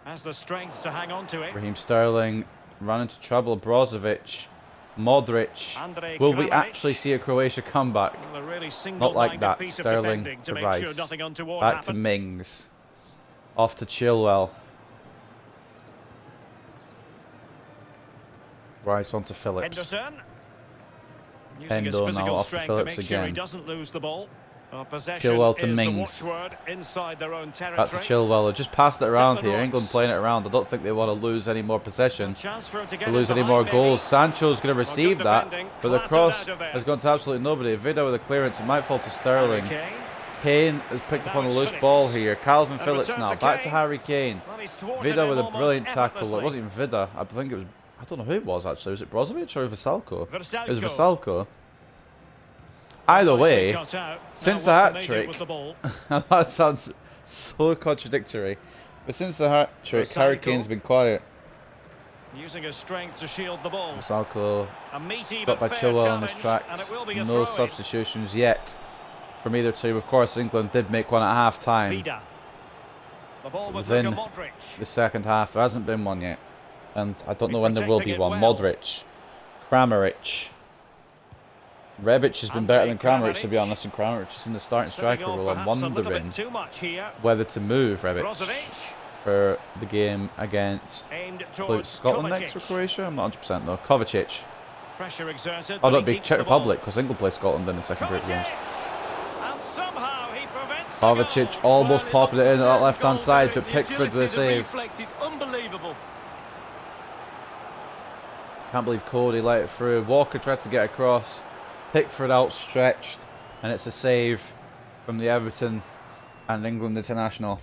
Has the strength to hang on to home. it. Raheem Sterling run into trouble. Brozovic. Modric. Andrej Will we Kramaric. actually see a Croatia comeback? Well, a really Not like single-minded that. piece of Sterling defending to make Rice. Sure nothing untoward Back to happened. Mings. Off to Chilwell. Rice on to Phillips. Henderson. Using his Hendo now physical off to strength Phillips to make sure he again. doesn't lose the ball. Possession Chilwell to is the Mings. watchword inside their own Back territory. to Chilwell. They've just passed it around Declan here. Rice. England playing it around. I don't think they want to lose any more possession. Chance for him to get To lose it any behind, more maybe. goals. Sancho's going to receive good that, defending. but the Clattered cross out of there. has gone to absolutely nobody. Vida with a clearance. It might fall to Sterling. Harry Kane. Kane has picked up on a Now loose it's ball Phillips. here. Calvin And Phillips return now. to Back to Kane. Harry Kane. Well, he's thwarted Vida him with a almost brilliant tackle. It effortlessly. wasn't even Vida. I think it was... I don't know who it was actually. Was it Brozovic or Vasalko? Vrsaljko. It was Vasalko. Either way, Cut out. since Now the what can they do hat-trick... with the ball? that sounds so contradictory. But since the hat-trick, Harry Vasalko. Kane's been quiet. Using his strength to shield the ball. Vasalko A meaty got by but fair Chilwell on his challenge, and tracks. it will be a No throw-in. substitutions yet from either team. Of course, England did make one at half-time. Vida. The ball with Within Luka Modric. the second half. There hasn't been one yet. And I don't He's know when there will be protecting it one. well. Modric. Kramaric. Rebic has been better than Andrej Kramaric, to be Kramaric. honest, and Kramaric is in the starting Setting striker off role. I'm perhaps a little wondering bit too much here. whether to move Rebic Brozovic. for the game against Aimed I believe towards Scotland next for Kovacic. Croatia. I'm not 100% though. Kovacic. Pressure exerted. Oh, but no, he be keeps Czech the ball. Republic, because England play Scotland in the second group games. Kovacic. And somehow he prevents the Kovacic goal. almost Well, popping it in at that looked a left-hand goal side, there. but The Pickford with a agility, the save. reflex is unbelievable. Can't believe Cody let it through. Walker tried to get across. Pickford outstretched. And it's a save from the Everton and England international.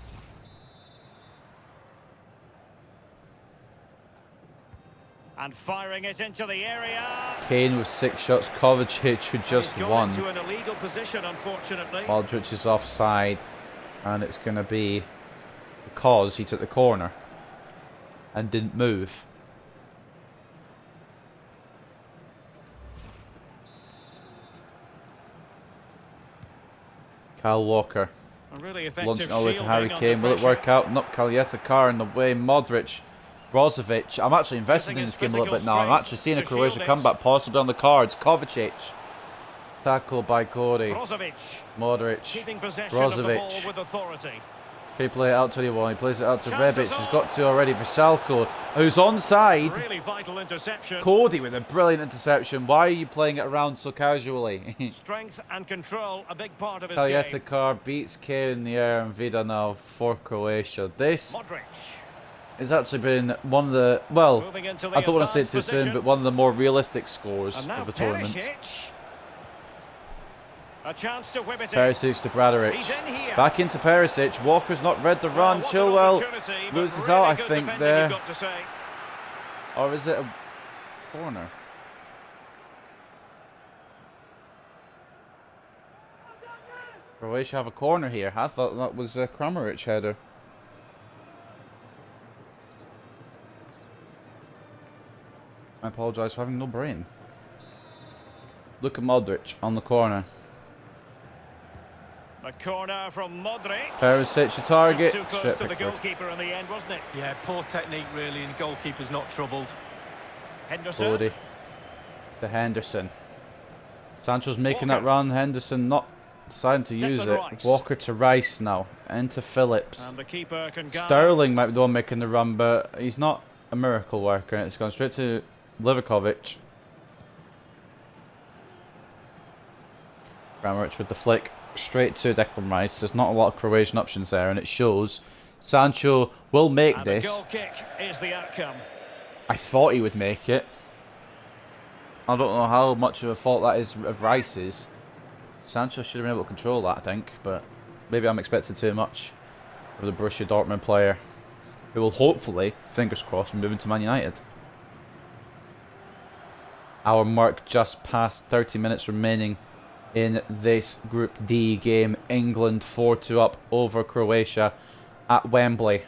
And firing it into the area. Kane with 6 shots. Kovacic with just He's gone one. into an illegal position, unfortunately. Modric is offside. And it's going to be because he took the corner and didn't move. Kyle Walker A really effective Launching all the way to shielding Harry under Kane. Will it pressure. work out? Not Kalietekar in the way. Modric. Brozovic. I'm actually invested in this game a little bit now. I'm actually seeing a Croatia comeback possibly on the cards. Kovacic. Tackle by Cody. Brozovic. Modric. Keeping possession of the ball Brozovic. with authority. Can he play it out to anyone? He plays it out to Chances Rebic, who's are. got to already. Vrsalko, who's onside. Really vital interception. Cody with a brilliant interception. Why are you playing it around so casually? Strength and control, a big part of his game. Kalietekar beats Kane in the air and Vida now for Croatia. This Modric. has actually been one of the, well, Moving into the I don't want to say it advanced too soon, position. but one of the more realistic scores And now of the tournament. Perisic. A chance to whip it in. Perisic to He's Bradaric. in here. Back into Perisic. Walker's not read the run. What an Chilwell opportunity, but loses really out, I good think, defending, there. you've got to say. Or is it a corner? Croatia have a corner here. I thought that was a Kramaric header. I apologise for having no brain. Look at Modric on the corner. A corner from Modric. Perisic the target. Just too close Straight to the Pickford. goalkeeper in the end, wasn't it? Yeah, poor technique really, and the goalkeeper's not troubled. Henderson. Cody to Henderson. Sancho's making Walker. that run. Henderson not deciding to use it. Rice. Walker to Rice now. Into Phillips. And the keeper can guard. Sterling might be the one making the run, but he's not a miracle worker. It's gone straight to Livakovic. Kramaric with the flick straight to Declan Rice. There's not a lot of Croatian options there, and it shows. Sancho will make And this. the goal kick is the outcome. I thought he would make it. I don't know how much of a fault that is of Rice's. Sancho should have been able to control that, I think, but maybe I'm expecting too much of the Borussia Dortmund player, who will hopefully, fingers crossed, be moving to Man United. Our mark just past 30 minutes remaining in this Group D game. England 4-2 up over Croatia at Wembley.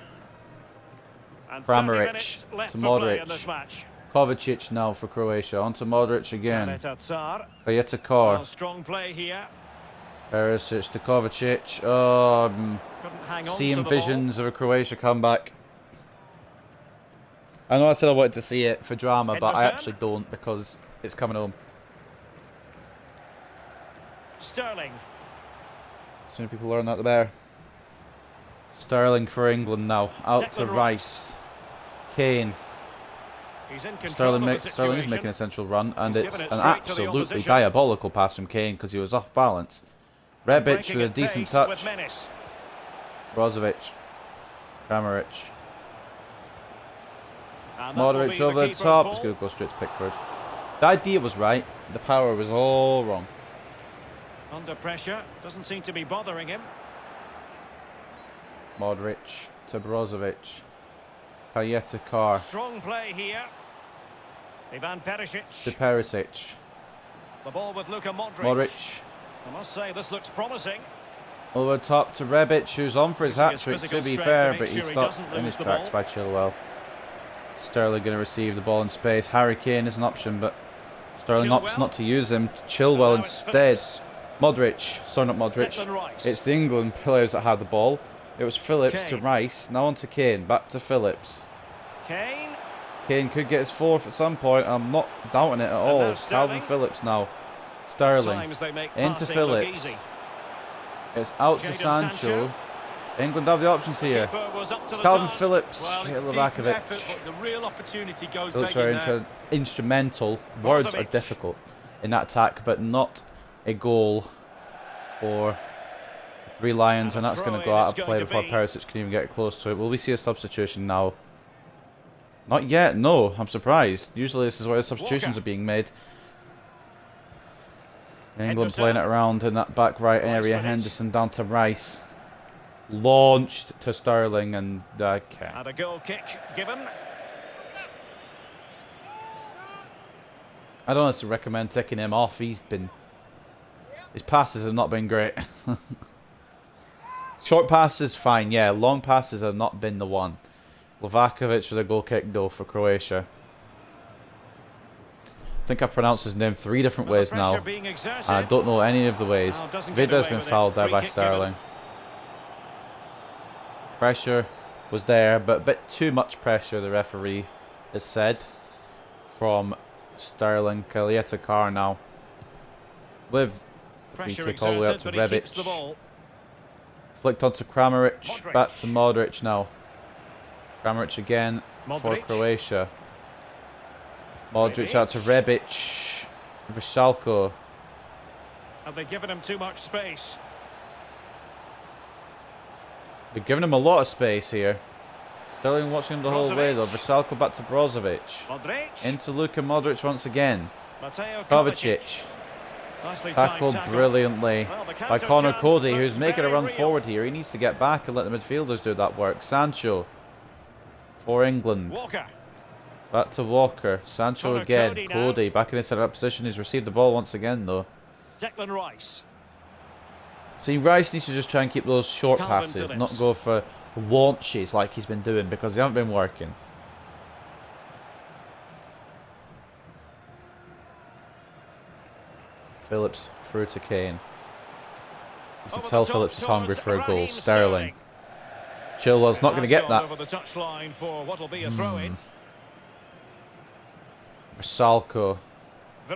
And 30 Kramaric minutes left to for play in Modric. this match. Kovacic now for Croatia. On to Modric again. Janet Atsar. Kalietekar. Well, strong play here. Perisic to Kovacic. Oh, I'm Couldn't hang on seeing to the visions of a Croatia comeback. I know I said I wanted to see it for drama, but I Henderson. actually don't because it's coming home. ball. Sterling. So many people learn that there. Sterling for England now. Out to Declan Rice. Kane. He's in control Sterling, of the Sterling is situation. making a central run, and He's it's given it an straight to the absolutely opposition. diabolical pass from Kane because he was off balance. Rebic Breaking with a at decent pace touch. with menace. Brozovic. Kramaric. And that will be Modric the over the keeper's top. ball. It's going to go straight to Pickford. The idea was right. The power was all wrong. Under pressure. Doesn't seem to be bothering him. Modric to Brozovic. Kalietekar Strong play here. Ivan to Perisic. Perisic. The ball with Luka Modric. Modric I must say, this looks promising. over the top to Rebic, who's on for his Using his hat-trick, to physical be strength fair, to but make he's sure he stopped doesn't in lose his the tracks ball. by Chilwell. Sterling going to receive the ball in space. Harry Kane is an option, but Sterling opts Chilwell. not to use him. Now Chilwell it's instead. Phillips. Modric. Sorry, not Modric. Declan Rice. It's the England players that had the ball. It was Phillips to Kane. Rice. Now on to Kane. Back to Phillips. Kane. Kane could get his fourth at some point. I'm not doubting it at all. now Calvin Sterling. Phillips now. Sterling. Times they make Into passing look Phillips. easy. It's out to Jadon Sancho. Sancho. England have the options here. Keeper was up to the Calvin task. Phillips. Well, Straight it's at a decent Livakovic. effort, but it's a real opportunity goes Phillips begging very there. instrumental. Words are Brozovic. difficult in that attack, but not a goal for the Three Lions, and And a that's going to throw-in go out it's of play going to before be. Perisic can even get close to it. Will we see a substitution now? Not yet, no. I'm surprised. Usually this is where the substitutions Walker. are being made. England Henderson. playing it around in that back right Rice area. with it. Henderson down to Rice. Launched to Sterling, and okay. And a goal kick given. I don't necessarily recommend taking him off. His passes have not been great. Short passes, fine, yeah. Long passes have not been the one. Livakovic with a goal kick though for Croatia. I think I've pronounced his name 3 different Well, the ways now. pressure being exerted. I don't know any of the ways. Oh, doesn't get Vida's away been with it. fouled there Free by kick given. Sterling. Pressure was there, but a bit too much pressure, the referee has said, from Sterling. Kalietakar now with the free kick all the way up to Rebic. Flicked onto Kramaric, Modric. back to Modric now. Kramaric again for Modric. Croatia. Modric out to Rebic. Vrsaljko. Have they given him too much space? They're giving him a lot of space here. Sterling watching him the whole way though. Brozovic. Vrsaljko back to Brozovic. Modric. Into Luka Modric once again. Mateo Kovacic. Nicely Tackled timed tackle. brilliantly Well, the by counter Connor chance Cody, looks who's making a very run real. forward here. He needs to get back and let the midfielders do that work. Sancho for England. Walker. Back to Walker. Sancho Connor again. Cody now. Cody back in his set-up position. He's received the ball once again though. Declan Rice. See, Rice needs to just try and keep those short Calvin passes, Phillips. not go for launches like he's been doing because they haven't been working. Phillips through to Kane. You can Over tell the top Phillips is hungry towards for a goal. Raheem Sterling. Chilwell's not going to get that. Over the touchline for what'll be a throw-in. Vrsaljko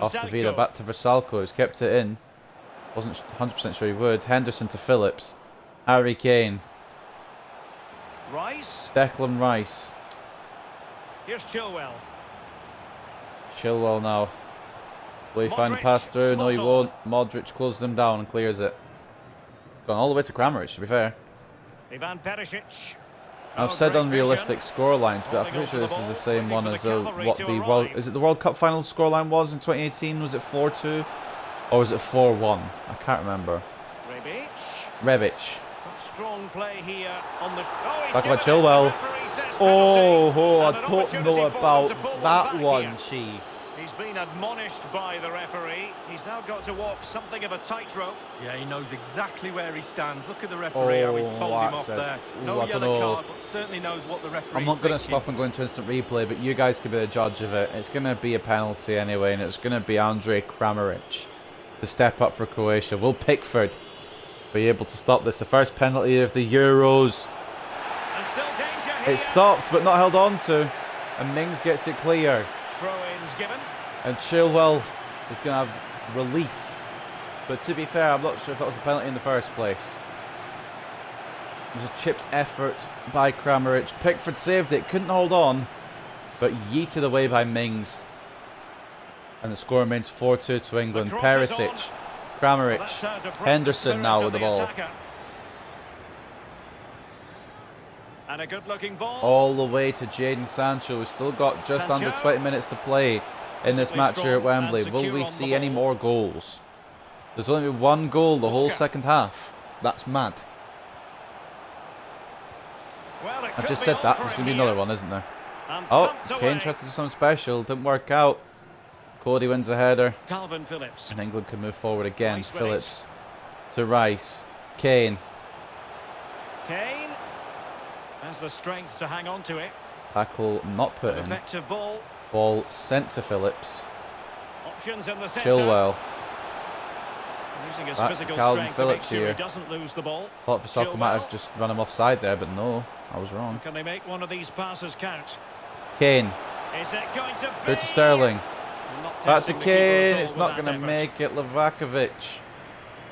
off the Vida, Vrsaljko. back to Vrsaljko, who's kept it in. Wasn't 100% sure he would. Henderson to Phillips. Harry Kane. Rice. Declan Rice. Here's Chilwell. Chilwell now. Will he find a Modric, pass through? No, he slows won't. Modric closes him down and clears it. Gone all the way to Kramaric, to be fair. Ivan Perisic. I've Oh, said great unrealistic vision. scorelines, but I'm Holding pretty on sure to this the is the ball, same waiting one for as the the cavalry what to the arrive. is it the World Cup final scoreline was in 2018? Was it 4-2 or was it 4-1? I can't remember. Rebic. Rebic. Strong play here on the. Oh, he's Back by given it. Chilwell. The referee says Oh, penalty. I And an don't opportunity know for them about to pull that back one, here. Chief. He's been admonished by the referee. He's now got to walk something of a tightrope. Yeah, he knows exactly where he stands. Look at the referee, how he's told him off there. No I don't yellow know. card, but certainly knows what the referee's I'm not going to thinking. stop and go into instant replay, but you guys can be the judge of it. It's going to be a penalty anyway, and it's going to be Andre Kramaric to step up for Croatia. Will Pickford be able to stop this? The first penalty of the Euros. And still danger here. It's stopped, but not held on to. And Mings gets it clear. Throw-ins given. And Chilwell is going to have relief. But to be fair, I'm not sure if that was a penalty in the first place. It was a chipped effort by Kramaric. Pickford saved it, couldn't hold on, but yeeted away by Mings. And the score remains 4-2 to England. The cross is Perisic, on. Kramaric, Well, that's how to break the Henderson spirit now of with the the ball. attacker. And a good-looking ball. All the way to Jadon Sancho. We've still got just under Sancho. 20 minutes to play in this Physically match here at strong and Wembley. Will secure we on the see any ball. more goals? There's only been one goal the whole Walker. second half. That's mad. Well, it I could just be said all that. for There's him going to be here. another one, isn't there? And Oh, pumped Kane away. tried to do something special. Didn't work out. Cody wins the header. Calvin Phillips. And England can move forward again. Rice with Phillips to Rice. Kane. Kane has the strength to hang on to it. Tackle not put An in. effective ball. Ball sent to Phillips. Options in the centre. Chilwell. Using his Back to physical Calvin strength Phillips to make sure here. he doesn't lose the ball. Thought Vrsaljko might have just run him offside there, but no. I was wrong. Can they make one of these passes count? Kane. Is it going to be? Through to Sterling. Not Back to testing the keeper at Kane. all It's with not that going to effort. make it. Livakovic.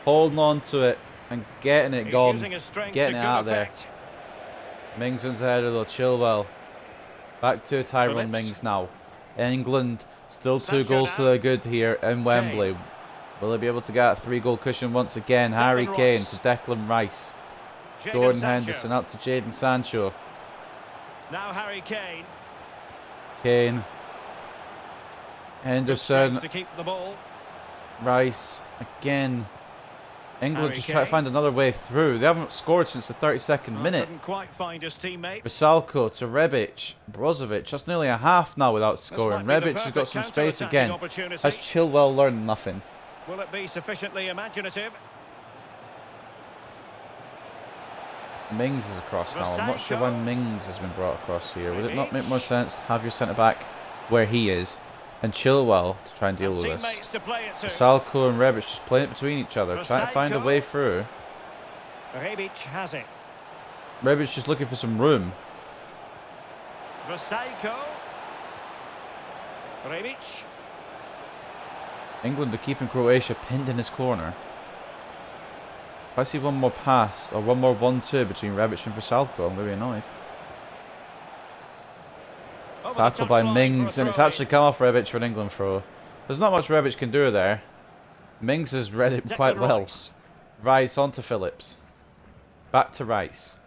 Holding on to it and getting it He's gone. using his strength Getting to it good out of there. effect. Mings wins the header though. Chilwell. Back to Tyrone Phillips. Mings now. England still two Sancho goals to now. the good here in Wembley. Will they be able to get a 3-goal cushion once again? Harry Declan Kane Rice. to Declan Rice. Jadon Jordan Sancho. Henderson out to Jadon Sancho. Now Harry Kane. Kane. Good Henderson. strength to keep the ball. Rice. Again. England Harry just try to Kane. find another way through. They haven't scored since the 32nd minute. Couldn't quite find his teammate. Vrsaljko to Rebic. Brozovic. That's nearly a half now without scoring. might be the Rebic has got some perfect space counter-attacking again. opportunity. Has Chilwell learned nothing? Will it be sufficiently imaginative? Mings is across now. I'm not sure Vrsaljko. why Mings has been brought across here. Would it not make Rebic. more sense to have your centre back where he is and Chilwell to try and deal And with this? teammates to play it to. Vrsaljko and Rebic just playing it between each other, trying to find a Vrsaljko. way through. Rebic has it. Rebic just looking for some room. Vrsaljko. Rebic. England are keeping Croatia pinned in his corner. If I see one more pass, or one more 1-2 between Rebic and Vrsaljko, I'm going to be annoyed. Tackle by Mings, and it's actually come off Rebic for an England throw. There's not much Rebic can do there. Mings has read it quite well. Rice onto Phillips. Back to Rice.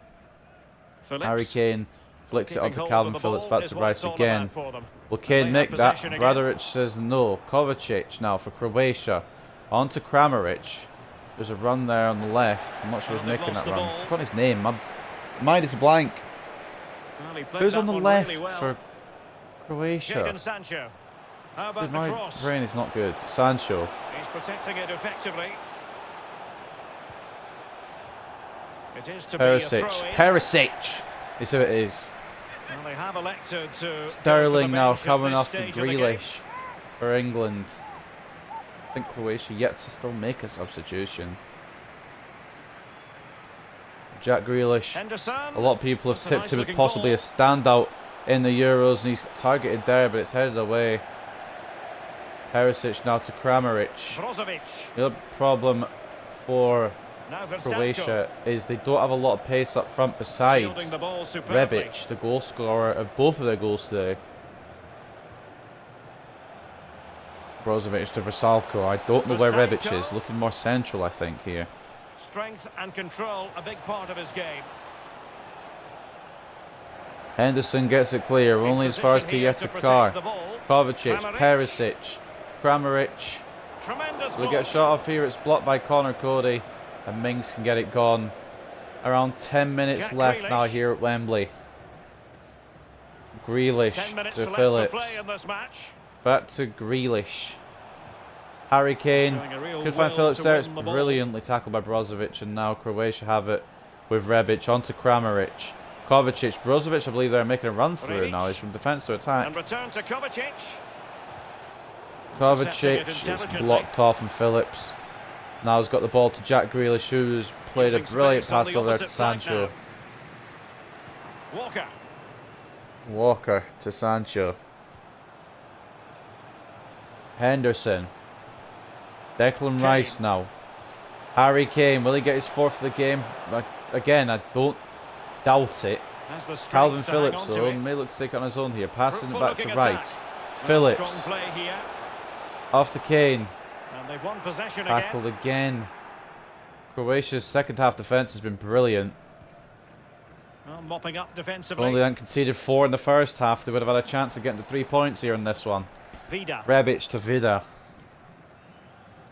Harry Kane flicks it onto Calvin Phillips, back to Rice again. Will Kane make that? Bradaric says no. Kovacic now for Croatia. On to Kramaric. There's a run there on the left. I'm not sure who's making that run. I've forgotten his name. My mind is blank. Who's on the left for Croatia? My brain is not good. Sancho. He's protecting it effectively. It is to Perisic. Perisic is who it is. Well, they have elected to Sterling now coming off the Grealish for England. I think Croatia yet to still make a substitution. Jack Grealish. Henderson. A lot of people have tipped him as possibly a standout in the Euros, and he's targeted there, but it's headed away. Perisic now to Kramaric. Brozovic. The other problem for Now Croatia is they don't have a lot of pace up front besides Rebic, the goal scorer of both of their goals today. Brozovic to Vrsaljko. I don't know where Rebic is. Looking more central, I think, here. Strength and control, a big part of his game. Henderson gets it clear, only as far as Kiyetakar. Kovacic, Perisic, Kramaric. We'll get shot off here, it's blocked by Connor Cody. And Mings can get it gone. Around 10 minutes left now here at Wembley. Grealish to Phillips. Back to Grealish. Harry Kane could find Phillips there. It's brilliantly tackled by Brozovic, and now Croatia have it with Rebic onto Kramaric. Kovacic, Brozovic, I believe they're making a run through now. He's from defence to attack. And return to Kovacic. Kovacic is blocked off, and Phillips now has got the ball to Jack Grealish, who's played a brilliant pass over there to Sancho. Walker. Walker to Sancho. Henderson. Declan Rice now. Harry Kane, will he get his fourth of the game? Again, I don't doubt it. Calvin Phillips, though, may look to take it on his own here. Passing it back to Rice. Phillips. Off to Kane. And they've won possession Tackled again. Croatia's second half defence has been brilliant. Well, mopping up If defensively. only they hadn't conceded 4 in the first half, they would have had a chance of getting the 3 points here in this one. Vida. Rebic to Vida.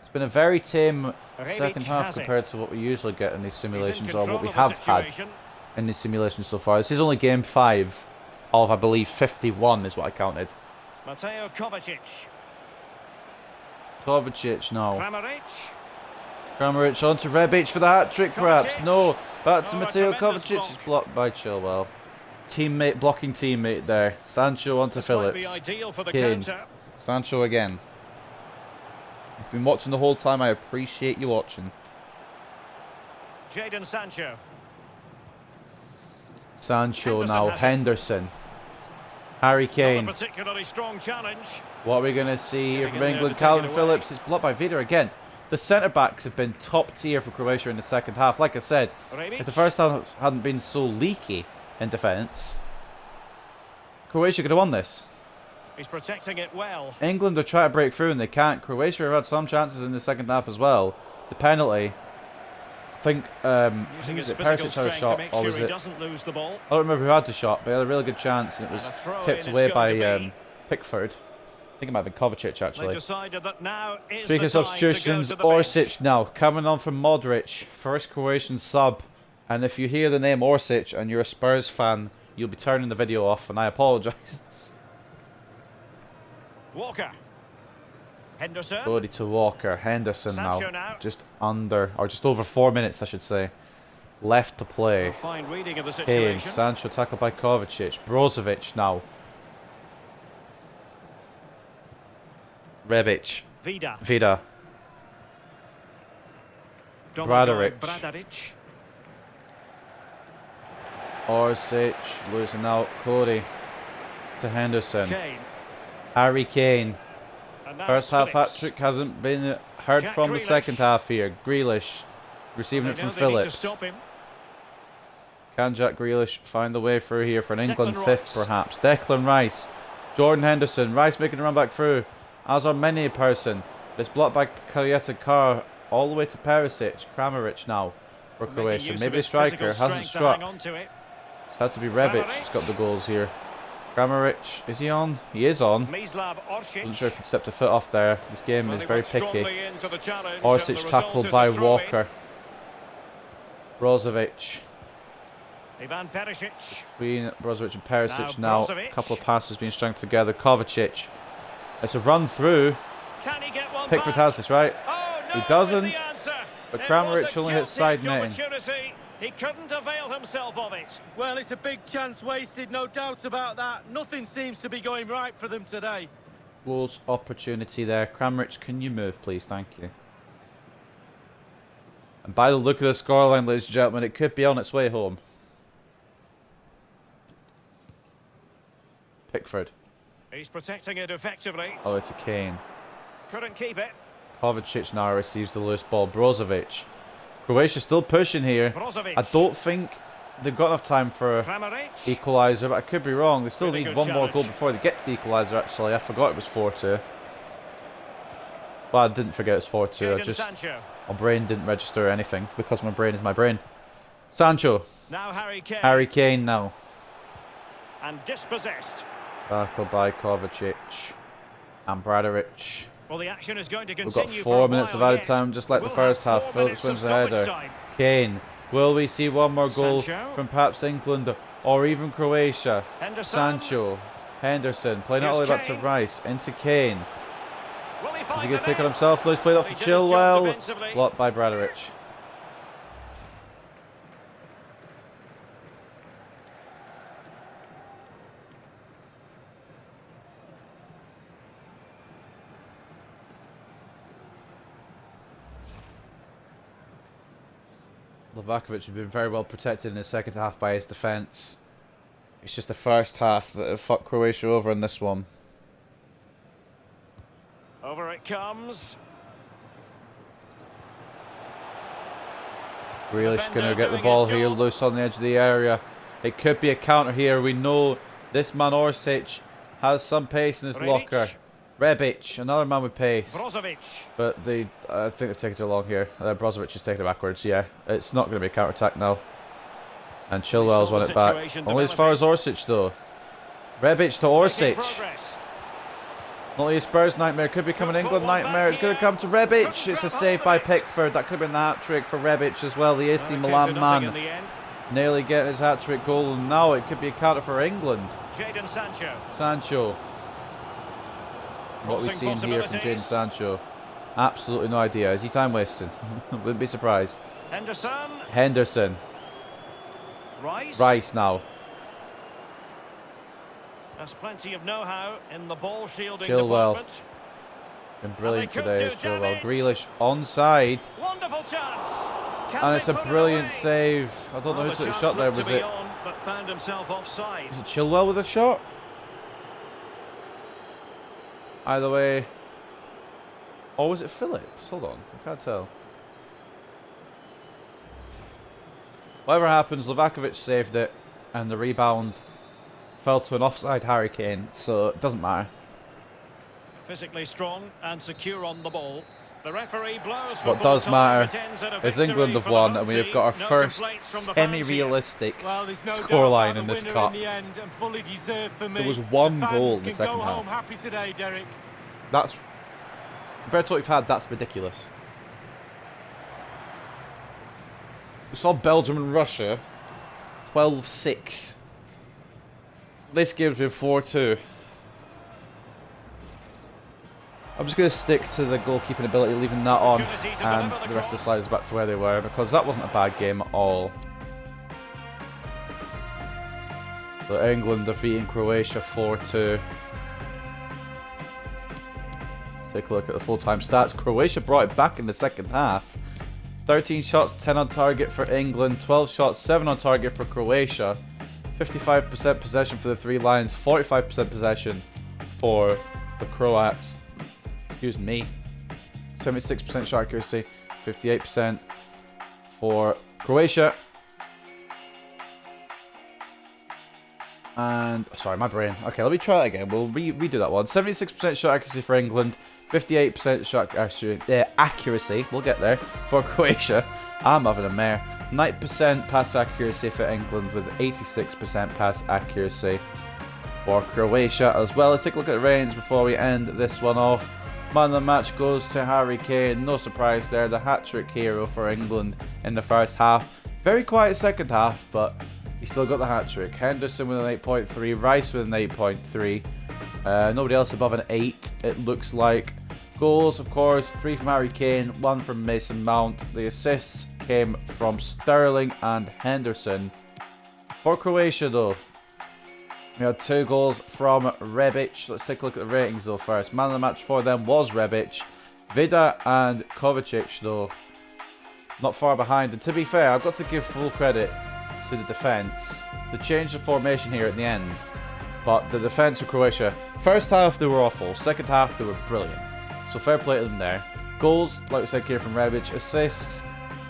It's been a very tame second half has it. compared to what we usually get in these simulations, or control what we of the have had situation. in these simulations so far. This is only game 5 of, I believe, 51 is what I counted. Mateo Kovacic. Kovacic now. Kramaric. Kramaric on to Rebic for the hat-trick, perhaps. Kovacic. No, back to Oh, a Mateo tremendous Kovacic. block. It's blocked by Chilwell. Teammate, blocking teammate there. Sancho onto This might be Phillips. ideal for the Kane. counter. Sancho again. You've been watching the whole time. I appreciate you watching. Jadon Sancho. Sancho Henderson now. has it. Henderson. Harry Not a Kane. particularly strong challenge. What are we going to see here Getting from in there England? to take Calvin it away. Phillips. It's blocked by Vida again. The centre-backs have been top tier for Croatia in the second half. Like I said, Rebic. if the first half hadn't been so leaky in defence, Croatia could have won this. He's protecting it well. England are trying to break through and they can't. Croatia have had some chances in the second half as well. The penalty, I think, Using his was it physical Perisic had a strength shot, to make or sure was he it? doesn't lose the ball. I don't remember who had the shot, but he had a really good chance and it was And a throw tipped in away it's by going to be. Pickford. I think it might have been Kovacic They actually. decided that now is Speaking the of time substitutions, to go to the bench. Orsic now coming on from Modric, first Croatian sub. And if you hear the name Orsic and you're a Spurs fan, you'll be turning the video off, and I apologise. Walker. Henderson. Cody to Walker, Henderson Sancho now, now. just under, or just over 4 minutes I should say, left to A play. fine reading of the Kane, situation. Sancho tackled by Kovacic, Brozovic now. Rebic, Vida. Vida, Domagoj Bradaric. Bradaric. Orsic losing out. Cody to Henderson. Kane. Harry Kane. And now First it's half Phillips. hat-trick hasn't been heard Jack from the Grealish. second half here. Grealish receiving it They from know they need to Phillips. stop him. Can Jack Grealish find the way through here for an England Declan fifth Rice. perhaps? Declan Rice. Jordan Henderson. Rice making a run back through. As are many a person. It's blocked by Karieta Carr all the way to Perisic. Kramaric now for Making Croatia. use Maybe of the his striker physical hasn't strength to struck. hang on to it. It's had to be Rebic who's got the goals here. Kramaric, is he on? He is on. Mislav Orsic. Wasn't sure if he'd stepped a foot off there. This game Well, is he very went picky. strongly into the challenge, and the Orsic result tackled is by a throw-in. Walker. Brozovic. Ivan Perisic. Between Brozovic and Perisic Now now. Brozovic. A couple of passes being strung together. Kovacic. It's a run through. Can he get one Pickford back? has this, right? Oh, no, He doesn't, is the answer. but It Kramaric was a only hits gilt-edged side netting. opportunity. He couldn't avail himself of it. Well, it's a big chance wasted, no doubt about that. Nothing seems to be going right for them today. Close opportunity there. Kramaric, can you move, please? Thank you. And by the look of the scoreline, ladies and gentlemen, it could be on its way home. Pickford. He's protecting it effectively. All the way to Kane. Couldn't keep it. Kovacic now receives the loose ball. Brozovic. Croatia still pushing here. Brozovic. I don't think they've got enough time for Kramaric. equaliser, but I could be wrong. They still Really need good one more goal challenge. before they get to the equaliser, actually. I forgot it was 4-2. Well, I didn't forget it's 4-2. Jadon Sancho. My brain didn't register anything because my brain is my brain. Sancho. Now Harry Kane. Harry Kane now. And dispossessed. Tackled by Kovacic. And Bradaric. Well, the action is going to We've continue. got for a 4 minutes of while added yet. time, just like We'll the first have half. 4 Phillips minutes wins of the header. stoppage time. Kane. Will we see one more goal Sancho. from perhaps England or even Croatia? Henderson. Sancho. Henderson. Playing it all the Here's way back to Kane. Rice. Into Kane. Will he Is find he going the to take it net? himself? No, he's played off He to did his job Chilwell. defensively. Blocked by Bradaric. Livakovic has been very well protected in the second half by his defence. It's just the first half that have fucked Croatia over in this one. Over it comes. Grealish going to Defender get the doing ball his here job. loose on the edge of the area. It could be a counter here. We know this man Orsic has some pace in his Rebic. locker. Rebic, another man with pace. Brozovic. But I think they've taken too long here. Brozovic is taking it backwards, yeah. It's not going to be a counter-attack now. And Chilwell's saw won the it back. situation Only as far as Orsic, though. Rebic to Making Orsic. progress. Not only a Spurs nightmare, could become an Could put England one nightmare. back It's going to here. come to Rebic. Couldn't It's a grab save hold by of it. Pickford. That could have been the hat-trick for Rebic as well. The AC Came Milan to nothing man in the end. nearly getting his hat-trick goal. And now it could be a counter for England. Jadon Sancho. Sancho. What we've Crossing seen here from Jadon possibilities. Sancho. Absolutely no idea. Is he time wasting? Wouldn't be surprised. Henderson. Henderson. Rice. Rice now. Has plenty of know-how in the ball shielding Chilwell. department. Been brilliant And they today could as do Chilwell. damage. Grealish onside. Wonderful chance. Can And they it's a put it brilliant away? save. I don't know Well, who the took the chance shot there. looked Was to be it? on, but found himself offside. Was it Chilwell with a shot? Either way. Or was it Phillips? Hold on. I can't tell. Whatever happens, Livakovic saved it. And the rebound fell to an offside Harry Kane. So it doesn't matter. Physically strong and secure on the ball. The referee blows for What full does time. matter It ends in a is victory England have for the won, home and we have team. got our No first complaints from the fans here. semi-realistic Well, there's no doubt scoreline about in the this winner cup. in the end, and fully deserved for me. There was one The fans goal in the can second go home half. happy today, Derek. That's compared to what we've had. That's ridiculous. We saw Belgium and Russia 12-6. This game's been 4-2. I'm just going to stick to the goalkeeping ability, leaving that on, Opportunity to and deliver the the rest of the cross. sliders back to where they were, because that wasn't a bad game at all. So England defeating Croatia 4-2. Let's take a look at the full-time stats. Croatia brought it back in the second half. 13 shots, 10 on target for England. 12 shots, 7 on target for Croatia. 55% possession for the Three Lions, 45% possession for the Croats. Excuse me. 76% shot accuracy, 58% for Croatia. And, sorry, my brain. Okay, let me try that again. We'll redo that one. 76% shot accuracy for England, 58% shot accuracy, we'll get there, for Croatia. I'm having a mare. 90% pass accuracy for England with 86% pass accuracy for Croatia as well. Let's take a look at the ratings before we end this one off. Man of the match goes to Harry Kane. No surprise there. The hat-trick hero for England in the first half. Very quiet second half, but he still got the hat-trick. Henderson with an 8.3. Rice with an 8.3. Nobody else above an 8, it looks like. Goals, of course, 3 from Harry Kane, 1 from Mason Mount. The assists came from Sterling and Henderson. For Croatia, though, we had 2 goals from Rebic. Let's take a look at the ratings, though, first. Man of the match for them was Rebic. Vida and Kovacic, though, not far behind. And to be fair, I've got to give full credit to the defence. They changed the formation here at the end. But the defence of Croatia, first half they were awful. Second half they were brilliant. So fair play to them there. Goals, like we said here, from Rebic. Assists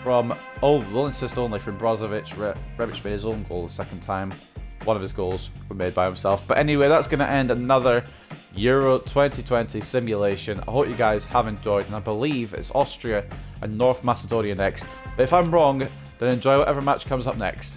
from, one assist only from Brozovic. Rebic made his own goal the second time. One of his goals were made by himself. But anyway, that's going to end another Euro 2020 simulation. I hope you guys have enjoyed, and I believe it's Austria and North Macedonia next. But if I'm wrong, then enjoy whatever match comes up next.